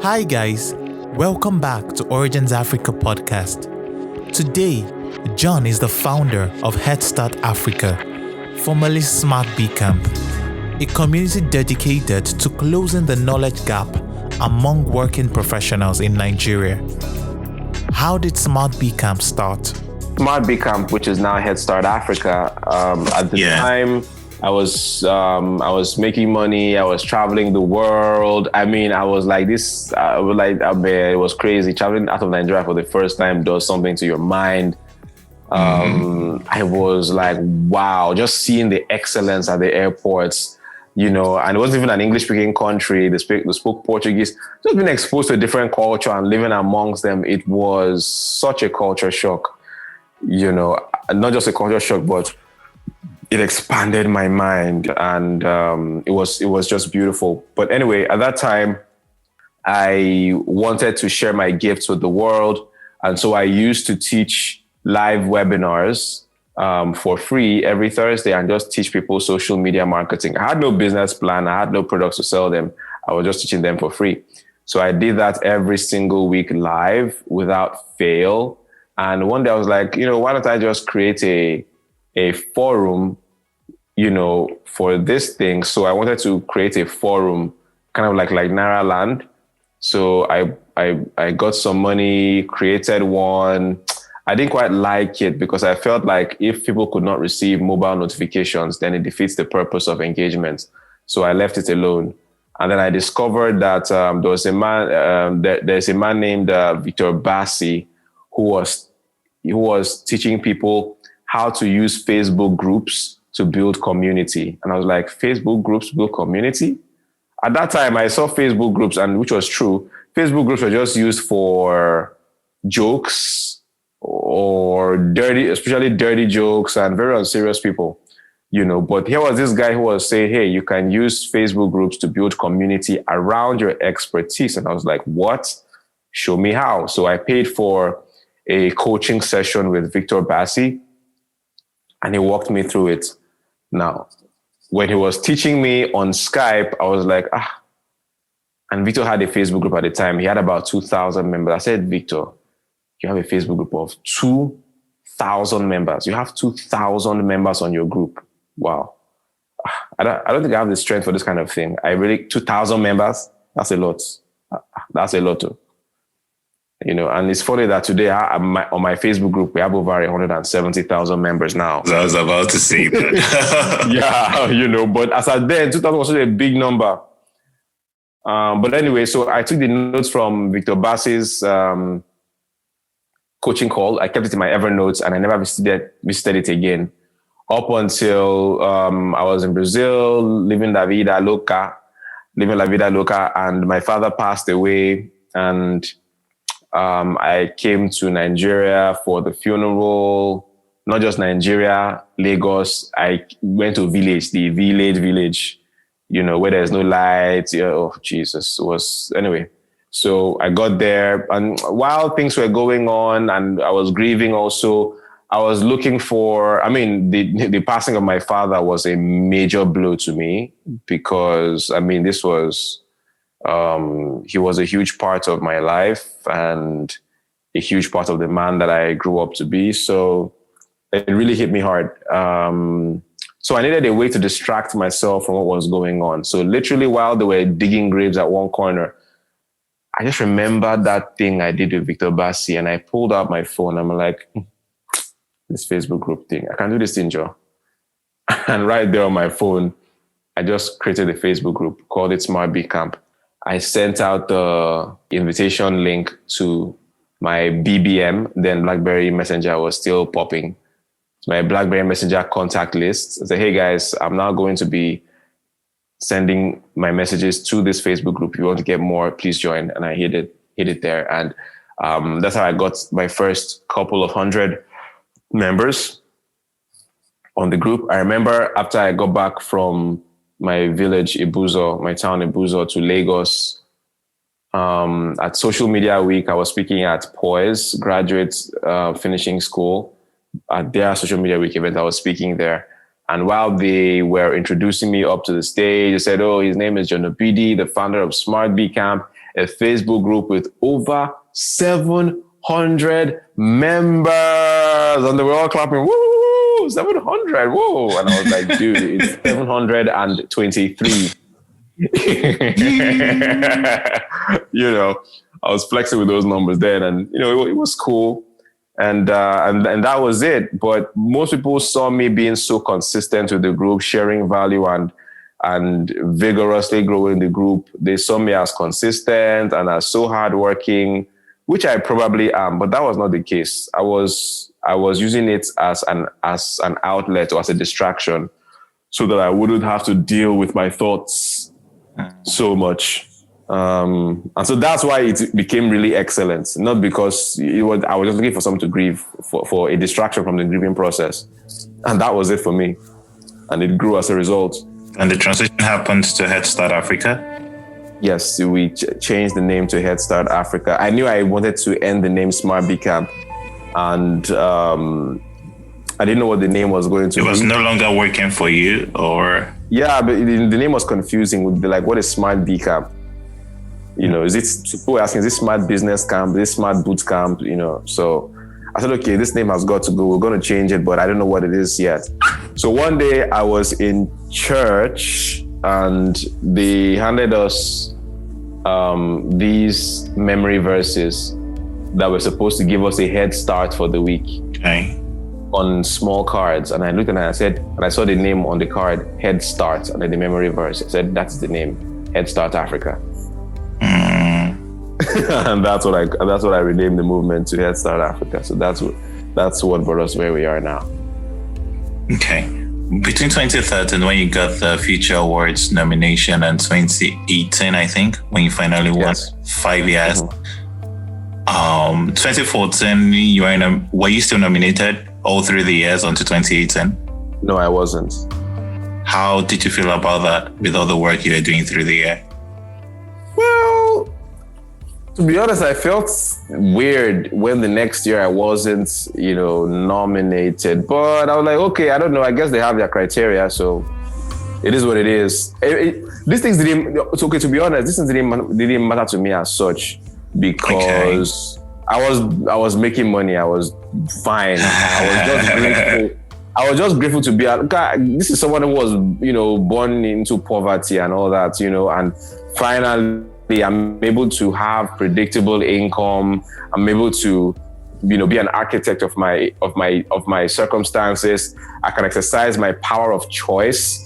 Hi guys, welcome back to Origins Africa Podcast. Today, John is the founder of Headstart Africa, formerly Smart Bcamp, a community dedicated to closing the knowledge gap among working professionals in Nigeria. How did Smart Bcamp start? Smart Bcamp, which is now Headstart Africa, at the time I was making money. I was traveling the world. I mean, I was like this. It was crazy. Traveling out of Nigeria for the first time does something to your mind. I was like, wow, just seeing the excellence at the airports, and it wasn't even an English-speaking country. They spoke Portuguese. Just being exposed to a different culture and living amongst them, it was such a culture shock. Not just a culture shock, but it expanded my mind, and it was just beautiful. But anyway, at that time, I wanted to share my gifts with the world, and so I used to teach live webinars for free every Thursday and just teach people social media marketing. I had no business plan. I had no products to sell them. I was just teaching them for free. So I did that every single week live without fail. And one day I was like, why don't I just create a forum, for this thing. So I wanted to create a forum, kind of like Naira Land. So I got some money, created one. I didn't quite like it because I felt like if people could not receive mobile notifications, then it defeats the purpose of engagement. So I left it alone. And then I discovered that there was a man, there's a man named Victor Bassi who was teaching people how to use Facebook groups to build community. And I was like, Facebook groups build community? At that time, I saw Facebook groups, and which was true. Facebook groups were just used for jokes or especially dirty jokes and very unserious people, But here was this guy who was saying, hey, you can use Facebook groups to build community around your expertise. And I was like, what? Show me how. So I paid for a coaching session with Victor Bassi, and he walked me through it. Now, when he was teaching me on Skype, I was like, and Victor had a Facebook group at the time. He had about 2,000 members. I said, Victor, you have a Facebook group of 2,000 members. You have 2,000 members on your group. Wow. I don't think I have the strength for this kind of thing. 2,000 members, that's a lot. That's a lot too. And it's funny that today on my Facebook group, we have over 170,000 members now. I was about to say that. Yeah, but as at then, 2,000 was such a big number. But anyway, so I took the notes from Victor Bassi's coaching call. I kept it in my Evernote, and I never visited it again. Up until I was in Brazil, living la vida loca, and my father passed away, and I came to Nigeria for the funeral. Not just Nigeria, Lagos. I went to the village, where there's no lights. Oh, Jesus. Anyway. So I got there, and while things were going on and I was grieving also, I was looking for, the passing of my father was a major blow to me because, this was, he was a huge part of my life and a huge part of the man that I grew up to be. So it really hit me hard. So I needed a way to distract myself from what was going on. So literally while they were digging graves at one corner, I just remembered that thing I did with Victor Bassi, and I pulled out my phone. I'm like, this Facebook group thing, I can do this thing, Joe. And right there on my phone, I just created a Facebook group, called it Smart Bcamp. I sent out the invitation link to my BBM, then BlackBerry Messenger was still popping. My BlackBerry Messenger contact list. I said, hey guys, I'm now going to be sending my messages to this Facebook group. If you want to get more, please join. And I hit it there. And that's how I got my first couple of 100 members on the group. I remember after I got back from my village, Ibuzo, my town, Ibuzo, to Lagos, at Social Media Week, I was speaking at Poise, graduates finishing school. At their Social Media Week event, I was speaking there. And while they were introducing me up to the stage, they said, oh, his name is John Obidi, the founder of Smart Bcamp, a Facebook group with over 700 members. And they were all clapping, woo, 700, whoa. And I was like, dude, it's 723. You know, I was flexing with those numbers then. And, you know, it was cool. And that was it. But most people saw me being so consistent with the group, sharing value and vigorously growing the group. They saw me as consistent and as so hardworking, which I probably am, but that was not the case. I was using it as an outlet or as a distraction so that I wouldn't have to deal with my thoughts so much. And so that's why it became really excellent. Not because I was just looking for someone to grieve, for a distraction from the grieving process. And that was it for me. And it grew as a result. And the transition happened to Headstart Africa? Yes, we changed the name to Headstart Africa. I knew I wanted to end the name Smart Bcamp. And I didn't know what the name was going to be. It was no longer working for you, or? Yeah, but the name was confusing. Would be like, what is Smart Bcamp? You know, people were asking, is this Smart Business Camp? Is this Smart Boot Camp? You know, so I said, okay, this name has got to go. We're going to change it, but I don't know what it is yet. So one day I was in church and they handed us these memory verses that were supposed to give us a head start for the week. Okay. On small cards. And I looked and I said, and I saw the name on the card, Head Start, and then the memory verse. I said, that's the name, Headstart Africa. And that's what I renamed the movement to Headstart Africa. So that's what brought us where we are now. Okay. Between 2013, when you got the Future Awards nomination, and 2018, I think, when you finally won, 5 years. 2014, were you still nominated all through the years until 2018? No, I wasn't. How did you feel about that with all the work you were doing through the year? Well, to be honest, I felt weird when the next year I wasn't, nominated. But I was like, okay, I don't know. I guess they have their criteria, so it is what it is. These things didn't. It's okay, to be honest. These things didn't matter to me as such because I was making money. I was fine. I was just grateful. I was just grateful to be. This is someone who was, born into poverty and all that, and finally, I'm able to have predictable income. I'm able to, be an architect of my circumstances. I can exercise my power of choice.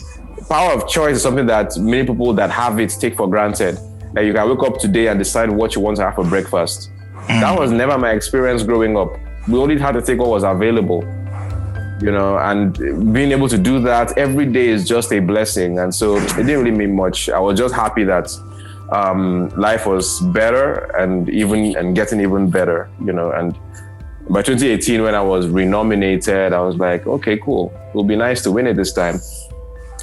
Power of choice is something that many people that have it take for granted. That you can wake up today and decide what you want to have for breakfast. That was never my experience growing up. We only had to take what was available, and being able to do that every day is just a blessing. And so it didn't really mean much. I was just happy that life was better and getting even better, and by 2018, when I was renominated, I was like, okay, cool. It'll be nice to win it this time.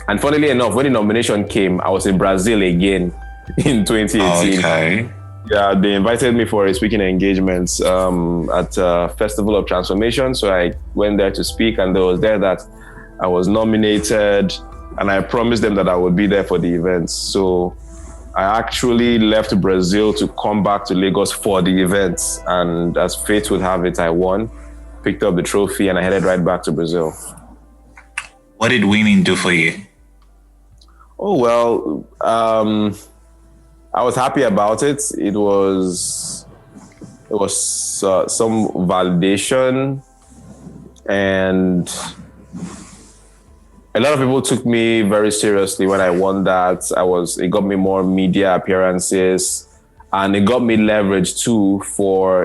And funnily enough, when the nomination came, I was in Brazil again in 2018. Okay. Yeah, they invited me for a speaking engagement at Festival of Transformation. So I went there to speak, and there was there that I was nominated, and I promised them that I would be there for the event. So I actually left Brazil to come back to Lagos for the event. And as fate would have it, I won, picked up the trophy, and I headed right back to Brazil. What did winning do for you? Oh, well, I was happy about it. It was some validation, and a lot of people took me very seriously when I won that. It got me more media appearances, and it got me leverage too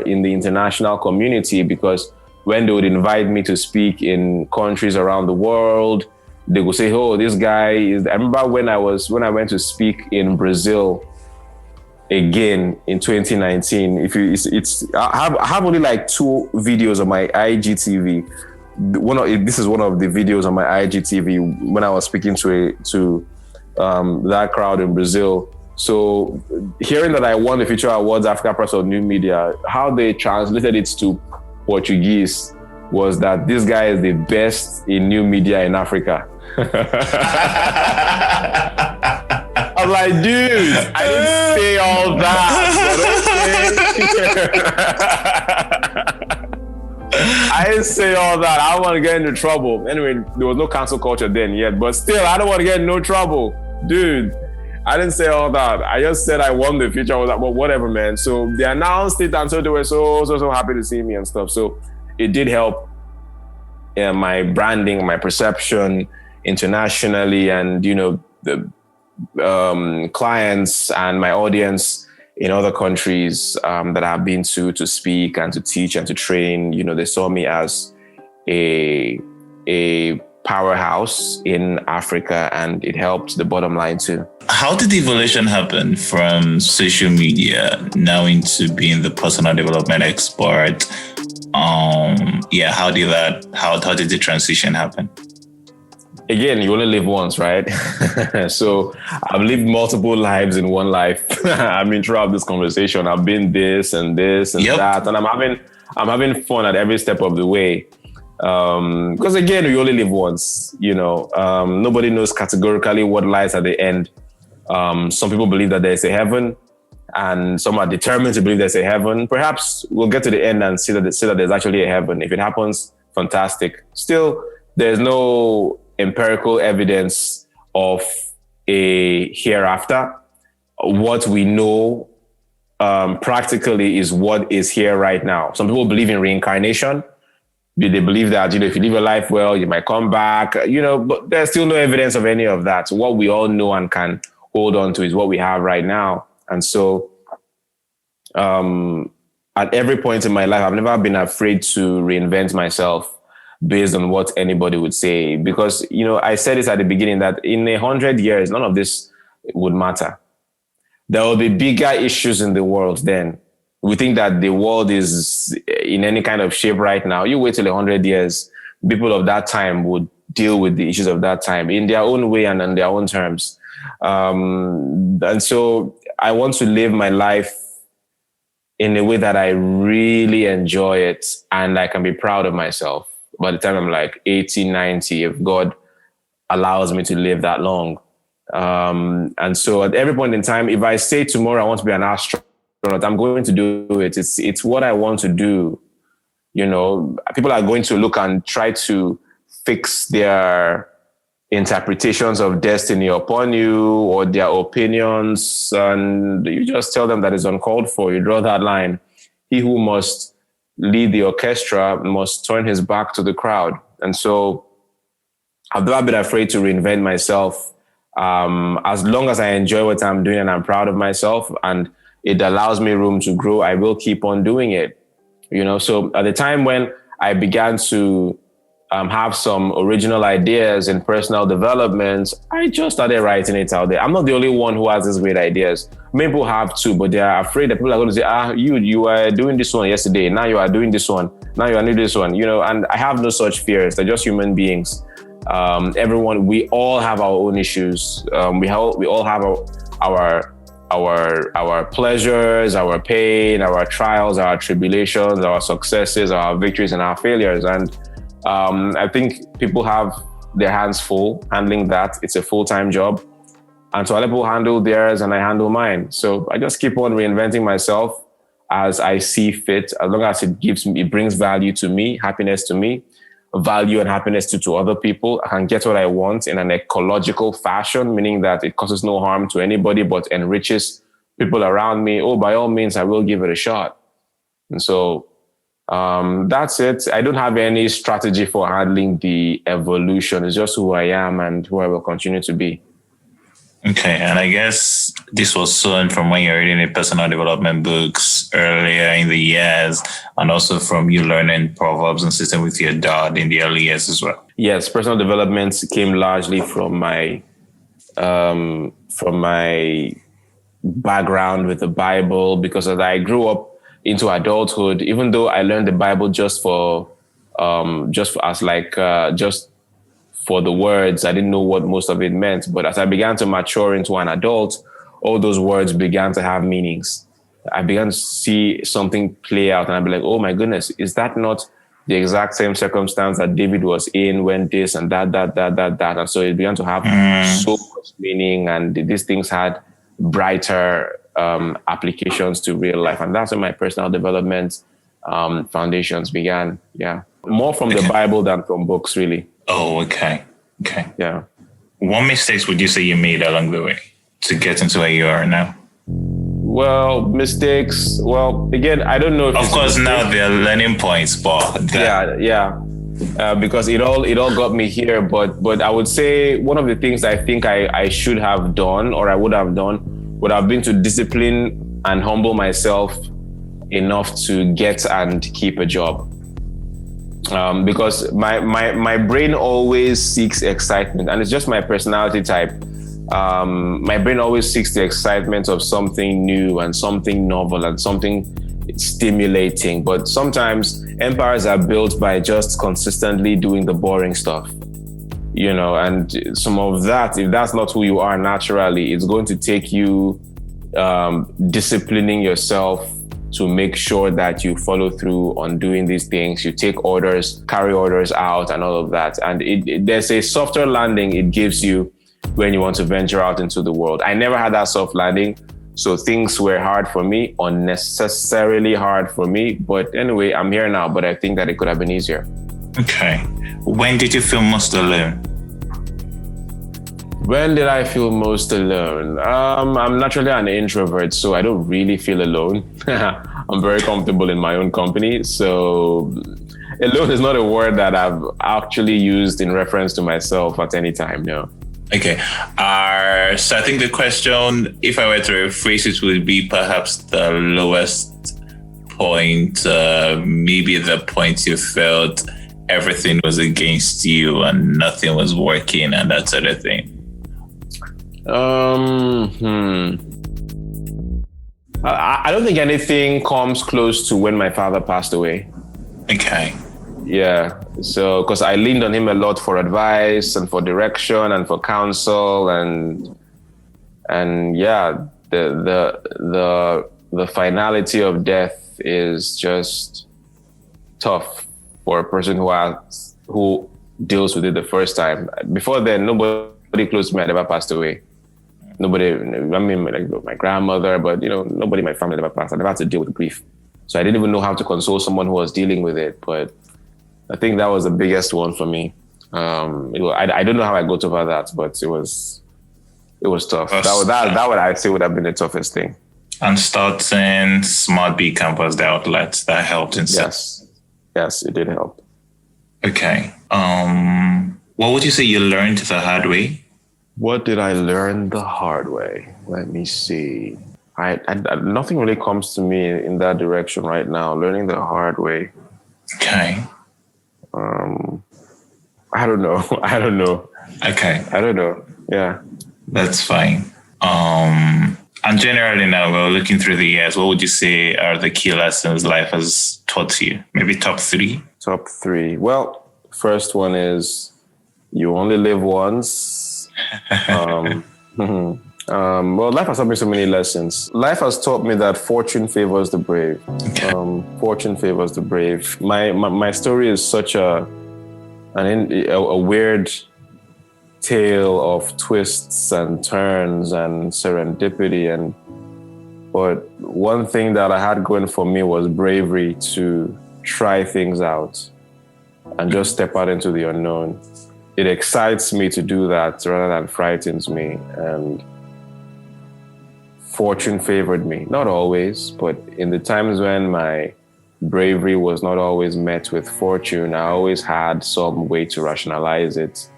in the international community, because when they would invite me to speak in countries around the world, they would say, "Oh, this guy is." I remember when I went to speak in Brazil again in 2019. I have only like 2 videos on my IGTV. This is one of the videos on my IGTV when I was speaking to that crowd in Brazil. So hearing that I won the Future Awards Africa Press of New Media, how they translated it to Portuguese was that this guy is the best in new media in Africa. I'm like, dude, I didn't say all that, but okay. I didn't say all that. I don't want to get into trouble. Anyway, there was no cancel culture then yet, but still, I don't want to get in no trouble. Dude, I didn't say all that. I just said I won the Future. I was like, well, whatever, man. So they announced it, and so they were so happy to see me and stuff. So it did help my branding, my perception internationally, and, the clients and my audience in other countries that I've been to speak and to teach and to train. They saw me as a powerhouse in Africa, and it helped the bottom line too. How did the evolution happen from social media now into being the personal development expert? How did the transition happen? Again, you only live once, right? So I've lived multiple lives in one life. I mean, throughout this conversation, I've been this and this and that, and I'm having fun at every step of the way. Because again, we only live once. Nobody knows categorically what lies at the end. Some people believe that there's a heaven, and some are determined to believe there's a heaven. Perhaps we'll get to the end and see that there's actually a heaven. If it happens, fantastic. Still, there's no empirical evidence of a hereafter. What we know practically is what is here right now. Some people believe in reincarnation. They believe that, if you live your life well, you might come back, but there's still no evidence of any of that. So what we all know and can hold on to is what we have right now. And so at every point in my life, I've never been afraid to reinvent myself based on what anybody would say. Because, I said this at the beginning, that in 100 years, none of this would matter. There will be bigger issues in the world then. We think that the world is in any kind of shape right now. You wait till 100 years, people of that time would deal with the issues of that time in their own way and on their own terms. And so I want to live my life in a way that I really enjoy it and I can be proud of myself by the time I'm like 80, 90, if God allows me to live that long. And so at every point in time, if I say tomorrow I want to be an astronaut, I'm going to do it. It's what I want to do. People are going to look and try to fix their interpretations of destiny upon you or their opinions, and you just tell them that it's uncalled for. You draw that line. He who must lead the orchestra must turn his back to the crowd. And so I've never been afraid to reinvent myself. As long as I enjoy what I'm doing and I'm proud of myself and it allows me room to grow, I will keep on doing it. So at the time when I began to have some original ideas in personal development, I just started writing it out there. I'm not the only one who has these great ideas. Many people have too, but they are afraid that people are going to say, you were doing this one yesterday. Now you are doing this one. Now you are doing this one, and I have no such fears. They're just human beings. We all have our own issues. We all have our pleasures, our pain, our trials, our tribulations, our successes, our victories, and our failures. And I think people have their hands full handling that. It's a full-time job. And so other people handle theirs and I handle mine. So I just keep on reinventing myself as I see fit, as long as it brings value to me, happiness to me, value and happiness to other people. I can get what I want in an ecological fashion, meaning that it causes no harm to anybody, but enriches people around me. Oh, by all means, I will give it a shot. And so That's it. I don't have any strategy for handling the evolution. It's just who I am and who I will continue to be. Okay, and I guess this was sown from when you're reading the personal development books earlier in the years, and also from you learning proverbs and system with your dad in the early years as well. Yes, personal development came largely from my background with the Bible, because as I grew up into adulthood, even though I learned the Bible just for the words, I didn't know what most of it meant. But as I began to mature into an adult, all those words began to have meanings. I began to see something play out, and I'd be like, oh my goodness, is that not the exact same circumstance that David was in when this and that. And so it began to have so much meaning, and these things had brighter applications to real life. And that's when my personal development foundations began. Yeah. More from the Bible than from books, really. Oh, okay. Yeah. What mistakes would you say you made along the way to get into where you are now? Well, mistakes. Well, again, I don't know if of course now they're learning points, but because it all got me here. But I would say one of the things I think I should have done, or I would have done, would have been to discipline and humble myself enough to get and keep a job. Because my brain always seeks excitement, and it's just my personality type. My brain always seeks the excitement of something new and something novel and something stimulating. But sometimes empires are built by just consistently doing the boring stuff, and some of that, if that's not who you are naturally, it's going to take you disciplining yourself to make sure that you follow through on doing these things. You take orders, carry orders out, and all of that. And there's a softer landing it gives you when you want to venture out into the world. I never had that soft landing, so things were hard for me, unnecessarily hard for me. But anyway, I'm here now, but I think that it could have been easier. Okay. When did you feel most alone? When did I feel most alone? I'm naturally an introvert, so I don't really feel alone. I'm very comfortable in my own company. So alone is not a word that I've actually used in reference to myself at any time, no. Okay. So I think the question, if I were to rephrase it, would be perhaps the lowest point, maybe the point you felt everything was against you and nothing was working and that sort of thing. I don't think anything comes close to when my father passed away. Okay. Yeah. So, because I leaned on him a lot for advice and for direction and for counsel, and yeah, the finality of death is just tough for a person who deals with it the first time. Before then, nobody close to me had ever passed away. Nobody, I mean, like my grandmother, but nobody in my family ever passed. I never had to deal with grief. So I didn't even know how to console someone who was dealing with it. But I think that was the biggest one for me. I don't know how I got over that, but it was tough. That would I say would have been the toughest thing. And starting Smart Bcamp as the outlet that helped in Yes, it did help. Okay. What would you say you learned the hard way? What did I learn the hard way? Let me see. I nothing really comes to me in that direction right now. Learning the hard way. Okay. I don't know. Okay. I don't know. Yeah. That's fine. And generally now we're looking through the years, what would you say are the key lessons life has taught you? Maybe top 3? Top 3. Well, first one is you only live once. Well, life has taught me so many lessons. Life has taught me that fortune favors the brave. Okay. Fortune favors the brave. My story is such a weird tale of twists and turns and serendipity, but one thing that I had going for me was bravery to try things out and just step out into the unknown. It excites me to do that rather than frightens me. And fortune favored me. Not always, but in the times when my bravery was not always met with fortune. I always had some way to rationalize it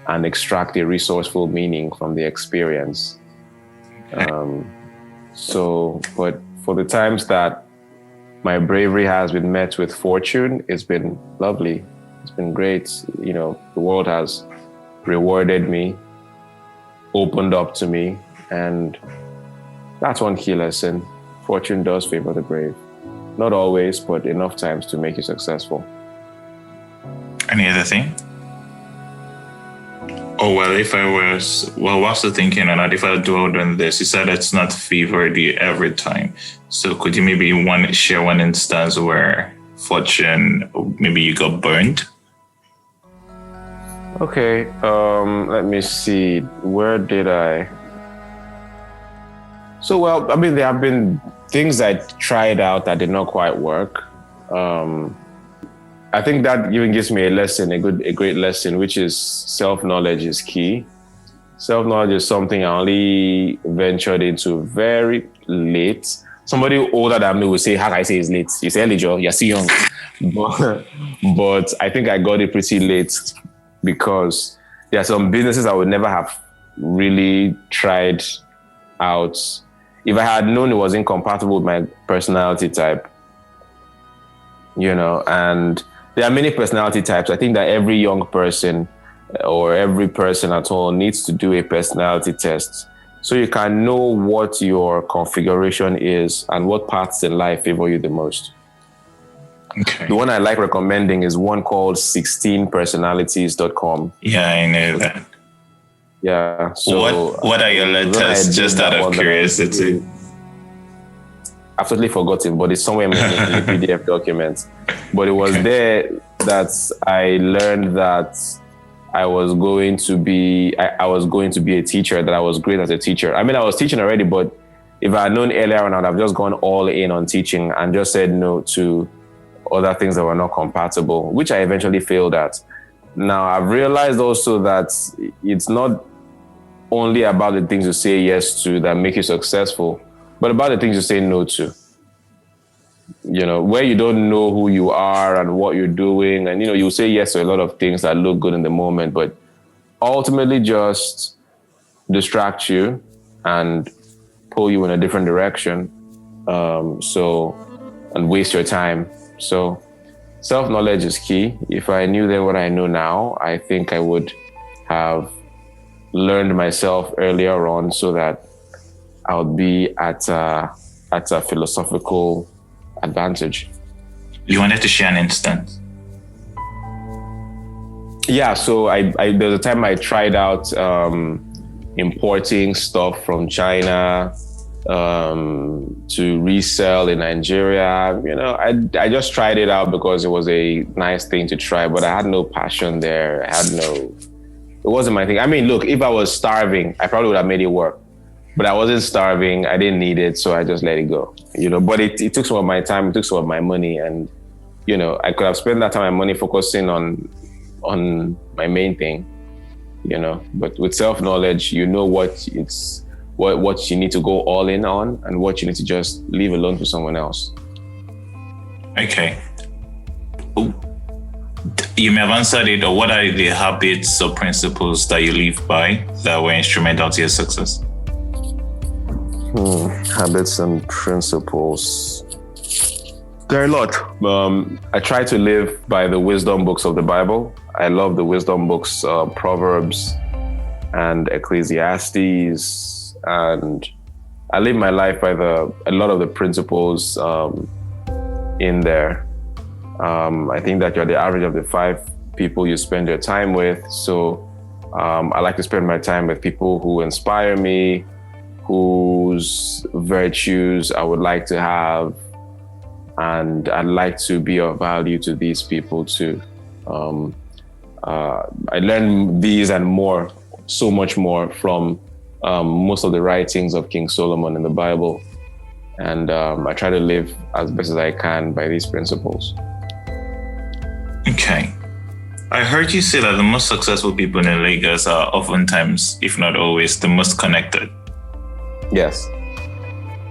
and extract a resourceful meaning from the experience. But for the times that my bravery has been met with fortune, it's been lovely. It's been great. You know, the world has rewarded me, opened up to me, and that's one key lesson. Fortune does favor the brave. Not always, but enough times to make you successful. Any other thing? Oh, well, what's the thinking on that? If I dwelled on this, you said it's not favored you every time. So could you maybe share one instance where fortune, maybe you got burned? Okay, let me see. Where did I? So, well, I mean, there have been things I tried out that did not quite work. I think that even gives me a lesson, a great lesson, which is self-knowledge is key. Self-knowledge is something I only ventured into very late. Somebody older than me will say, how can I say it's late? You say, early, Joe, you're still young. But I think I got it pretty late because there are some businesses I would never have really tried out if I had known it was incompatible with my personality type. You know, and there are many personality types. I think that every young person or every person at all needs to do a personality test so you can know what your configuration is and what parts in life favor you the most. Okay. The one I like recommending is one called 16personalities.com. Yeah, I know that. Yeah. So what are your letters? Just out of curiosity. I've totally forgotten, but it's somewhere in the PDF document. But it was there that I learned that I was going to be a teacher, that I was great as a teacher. I mean, I was teaching already, but if I had known earlier on, I'd have just gone all in on teaching and just said no to other things that were not compatible, which I eventually failed at. Now, I've realized also that it's not only about the things you say yes to that make you successful, but about the things you say no to. You know, where you don't know who you are and what you're doing, and, you know, you say yes to a lot of things that look good in the moment, but ultimately just distract you and pull you in a different direction. And waste your time. So self-knowledge is key. If I knew then what I know now, I think I would have learned myself earlier on so that I would be at a philosophical advantage. You wanted to share an instance? Yeah, so there was a time I tried out importing stuff from China to resell in Nigeria. You know, I just tried it out because it was a nice thing to try, but I had no passion there. It wasn't my thing. I mean, look, if I was starving, I probably would have made it work. But I wasn't starving. I didn't need it, so I just let it go. You know, but it took some of my time. It took some of my money, and, you know, I could have spent that time and money focusing on my main thing. You know, but with self-knowledge, you know what you need to go all in on and what you need to just leave alone for someone else. Okay. You may have answered it, or what are the habits or principles that you live by that were instrumental to your success? Habits and principles. There are a lot. I try to live by the wisdom books of the Bible. I love the wisdom books, Proverbs and Ecclesiastes, and I live my life by a lot of the principles in there. I think that you're the average of the 5 people you spend your time with. So I like to spend my time with people who inspire me, whose virtues I would like to have, and I'd like to be of value to these people too. I learned these and more, so much more, from most of the writings of King Solomon in the Bible. And I try to live as best as I can by these principles. Okay. I heard you say that the most successful people in Lagos are oftentimes, if not always, the most connected. Yes.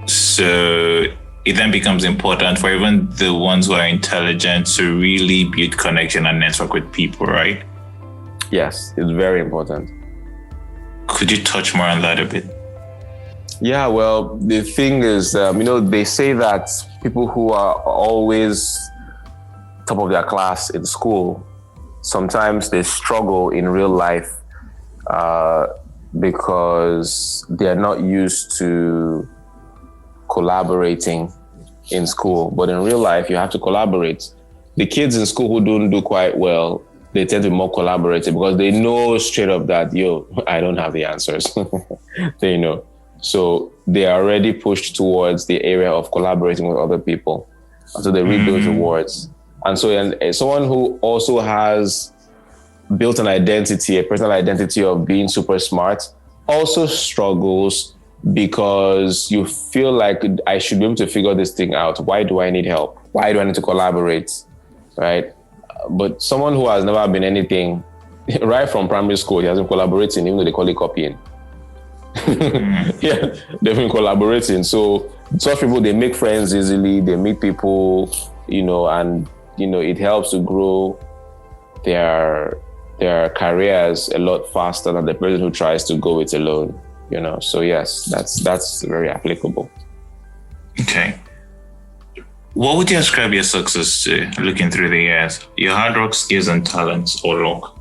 So it then becomes important for even the ones who are intelligent to really build connection and network with people, right? Yes, it's very important. Could you touch more on that a bit? Yeah, well, the thing is, they say that people who are always top of their class in school, sometimes they struggle in real life because they're not used to collaborating in school. But in real life, you have to collaborate. The kids in school who don't do quite well, they tend to be more collaborative because they know straight up that, I don't have the answers. They know. So they are already pushed towards the area of collaborating with other people. So they reap those rewards. And so and someone who also has built an identity, a personal identity of being super smart, also struggles because you feel like I should be able to figure this thing out. Why do I need help? Why do I need to collaborate? Right? But someone who has never been anything, right from primary school, he hasn't collaborating, even though they call it copying. Yeah, they've been collaborating. So such people, they make friends easily, they meet people, and it helps to grow their careers a lot faster than the person who tries to go it alone. So yes, that's very applicable. Okay. What would you ascribe your success to, looking through the years? Your hard work, skills, and talents, or luck?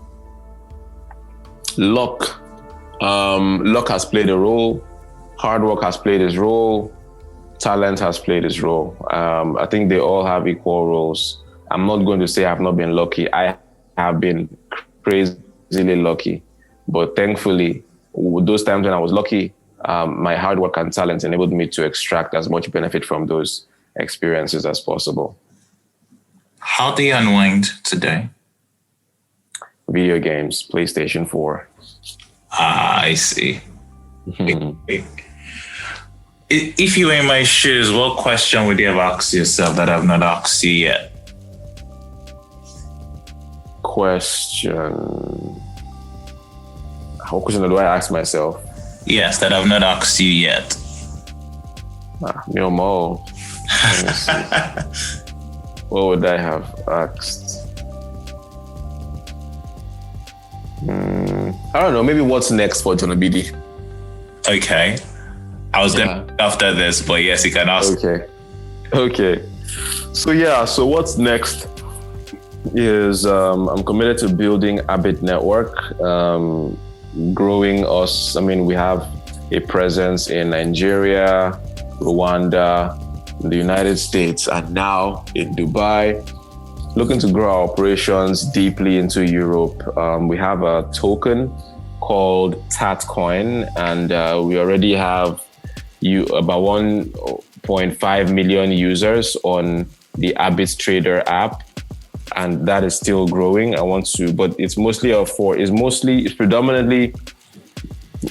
Luck. Luck has played a role. Hard work has played its role. Talent has played its role. I think they all have equal roles. I'm not going to say I've not been lucky. I have been crazily lucky. But thankfully, those times when I was lucky, my hard work and talent enabled me to extract as much benefit from those experiences as possible. How do you unwind today? Video games, PlayStation 4. I see. If you were in my shoes, what question would you have asked yourself that I've not asked you yet? What question do I ask myself? Yes, that I've not asked you yet. No more. Let me see. What would I have asked? I don't know. Maybe what's next for John Obidi? Okay. I was going to after this, but yes, you can ask. Okay. So what's next is I'm committed to building ABiT Network, growing us. We have a presence in Nigeria, Rwanda, the United States, and now in Dubai. Looking to grow our operations deeply into Europe. We have a token called Tatcoin, and we already have about 1.5 million users on the ABiT Trader app, and that is still growing. But it's predominantly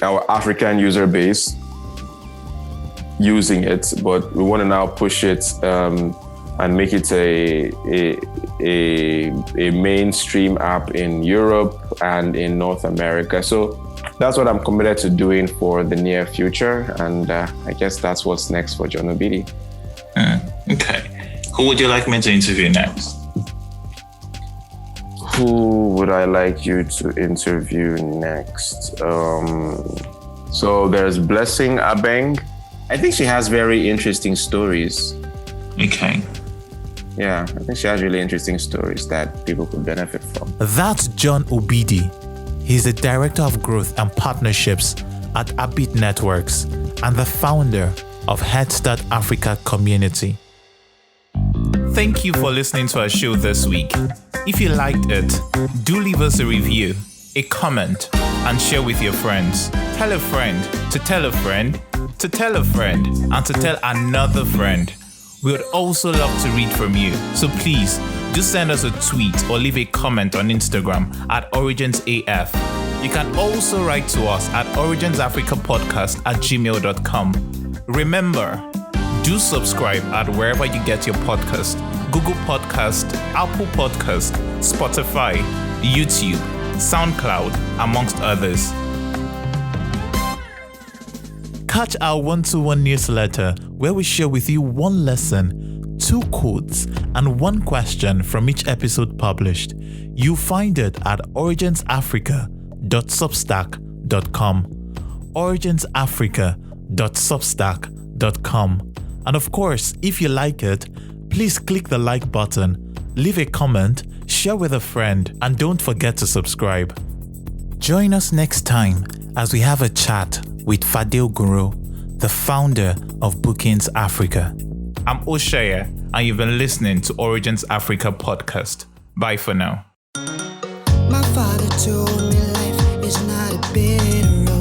our African user base using it, but we want to now push it and make it a mainstream app in Europe and in North America. So that's what I'm committed to doing for the near future, and I guess that's what's next for John Obidi. Okay. Who would you like me to interview next? Who would I like you to interview next? So there's Blessing Abeng. I think she has very interesting stories. Okay. Yeah, I think she has really interesting stories that people could benefit from. That's John Obidi. He's the Director of Growth and Partnerships at ABiT Networks and the founder of Headstart Africa community. Thank you for listening to our show this week. If you liked it, do leave us a review, a comment, and share with your friends. Tell a friend to tell a friend to tell a friend and to tell another friend. We would also love to read from you, so please do send us a tweet or leave a comment on Instagram at OriginsAF. You can also write to us at originsafricapodcast@gmail.com. Remember, do subscribe at wherever you get your podcast: Google Podcast, Apple Podcast, Spotify, YouTube, SoundCloud, amongst others. Catch our 121 newsletter where we share with you one lesson, 2 quotes, and 1 question from each episode published. You'll find it at originsafrica.substack.com. originsafrica.substack.com. And of course, if you like it, please click the like button, leave a comment, share with a friend, and don't forget to subscribe. Join us next time as we have a chat with Fadil Guru, the founder of Bookings Africa. I'm Oshaya, and you've been listening to Origins Africa podcast. Bye for now. My father told me life is not a bitter road.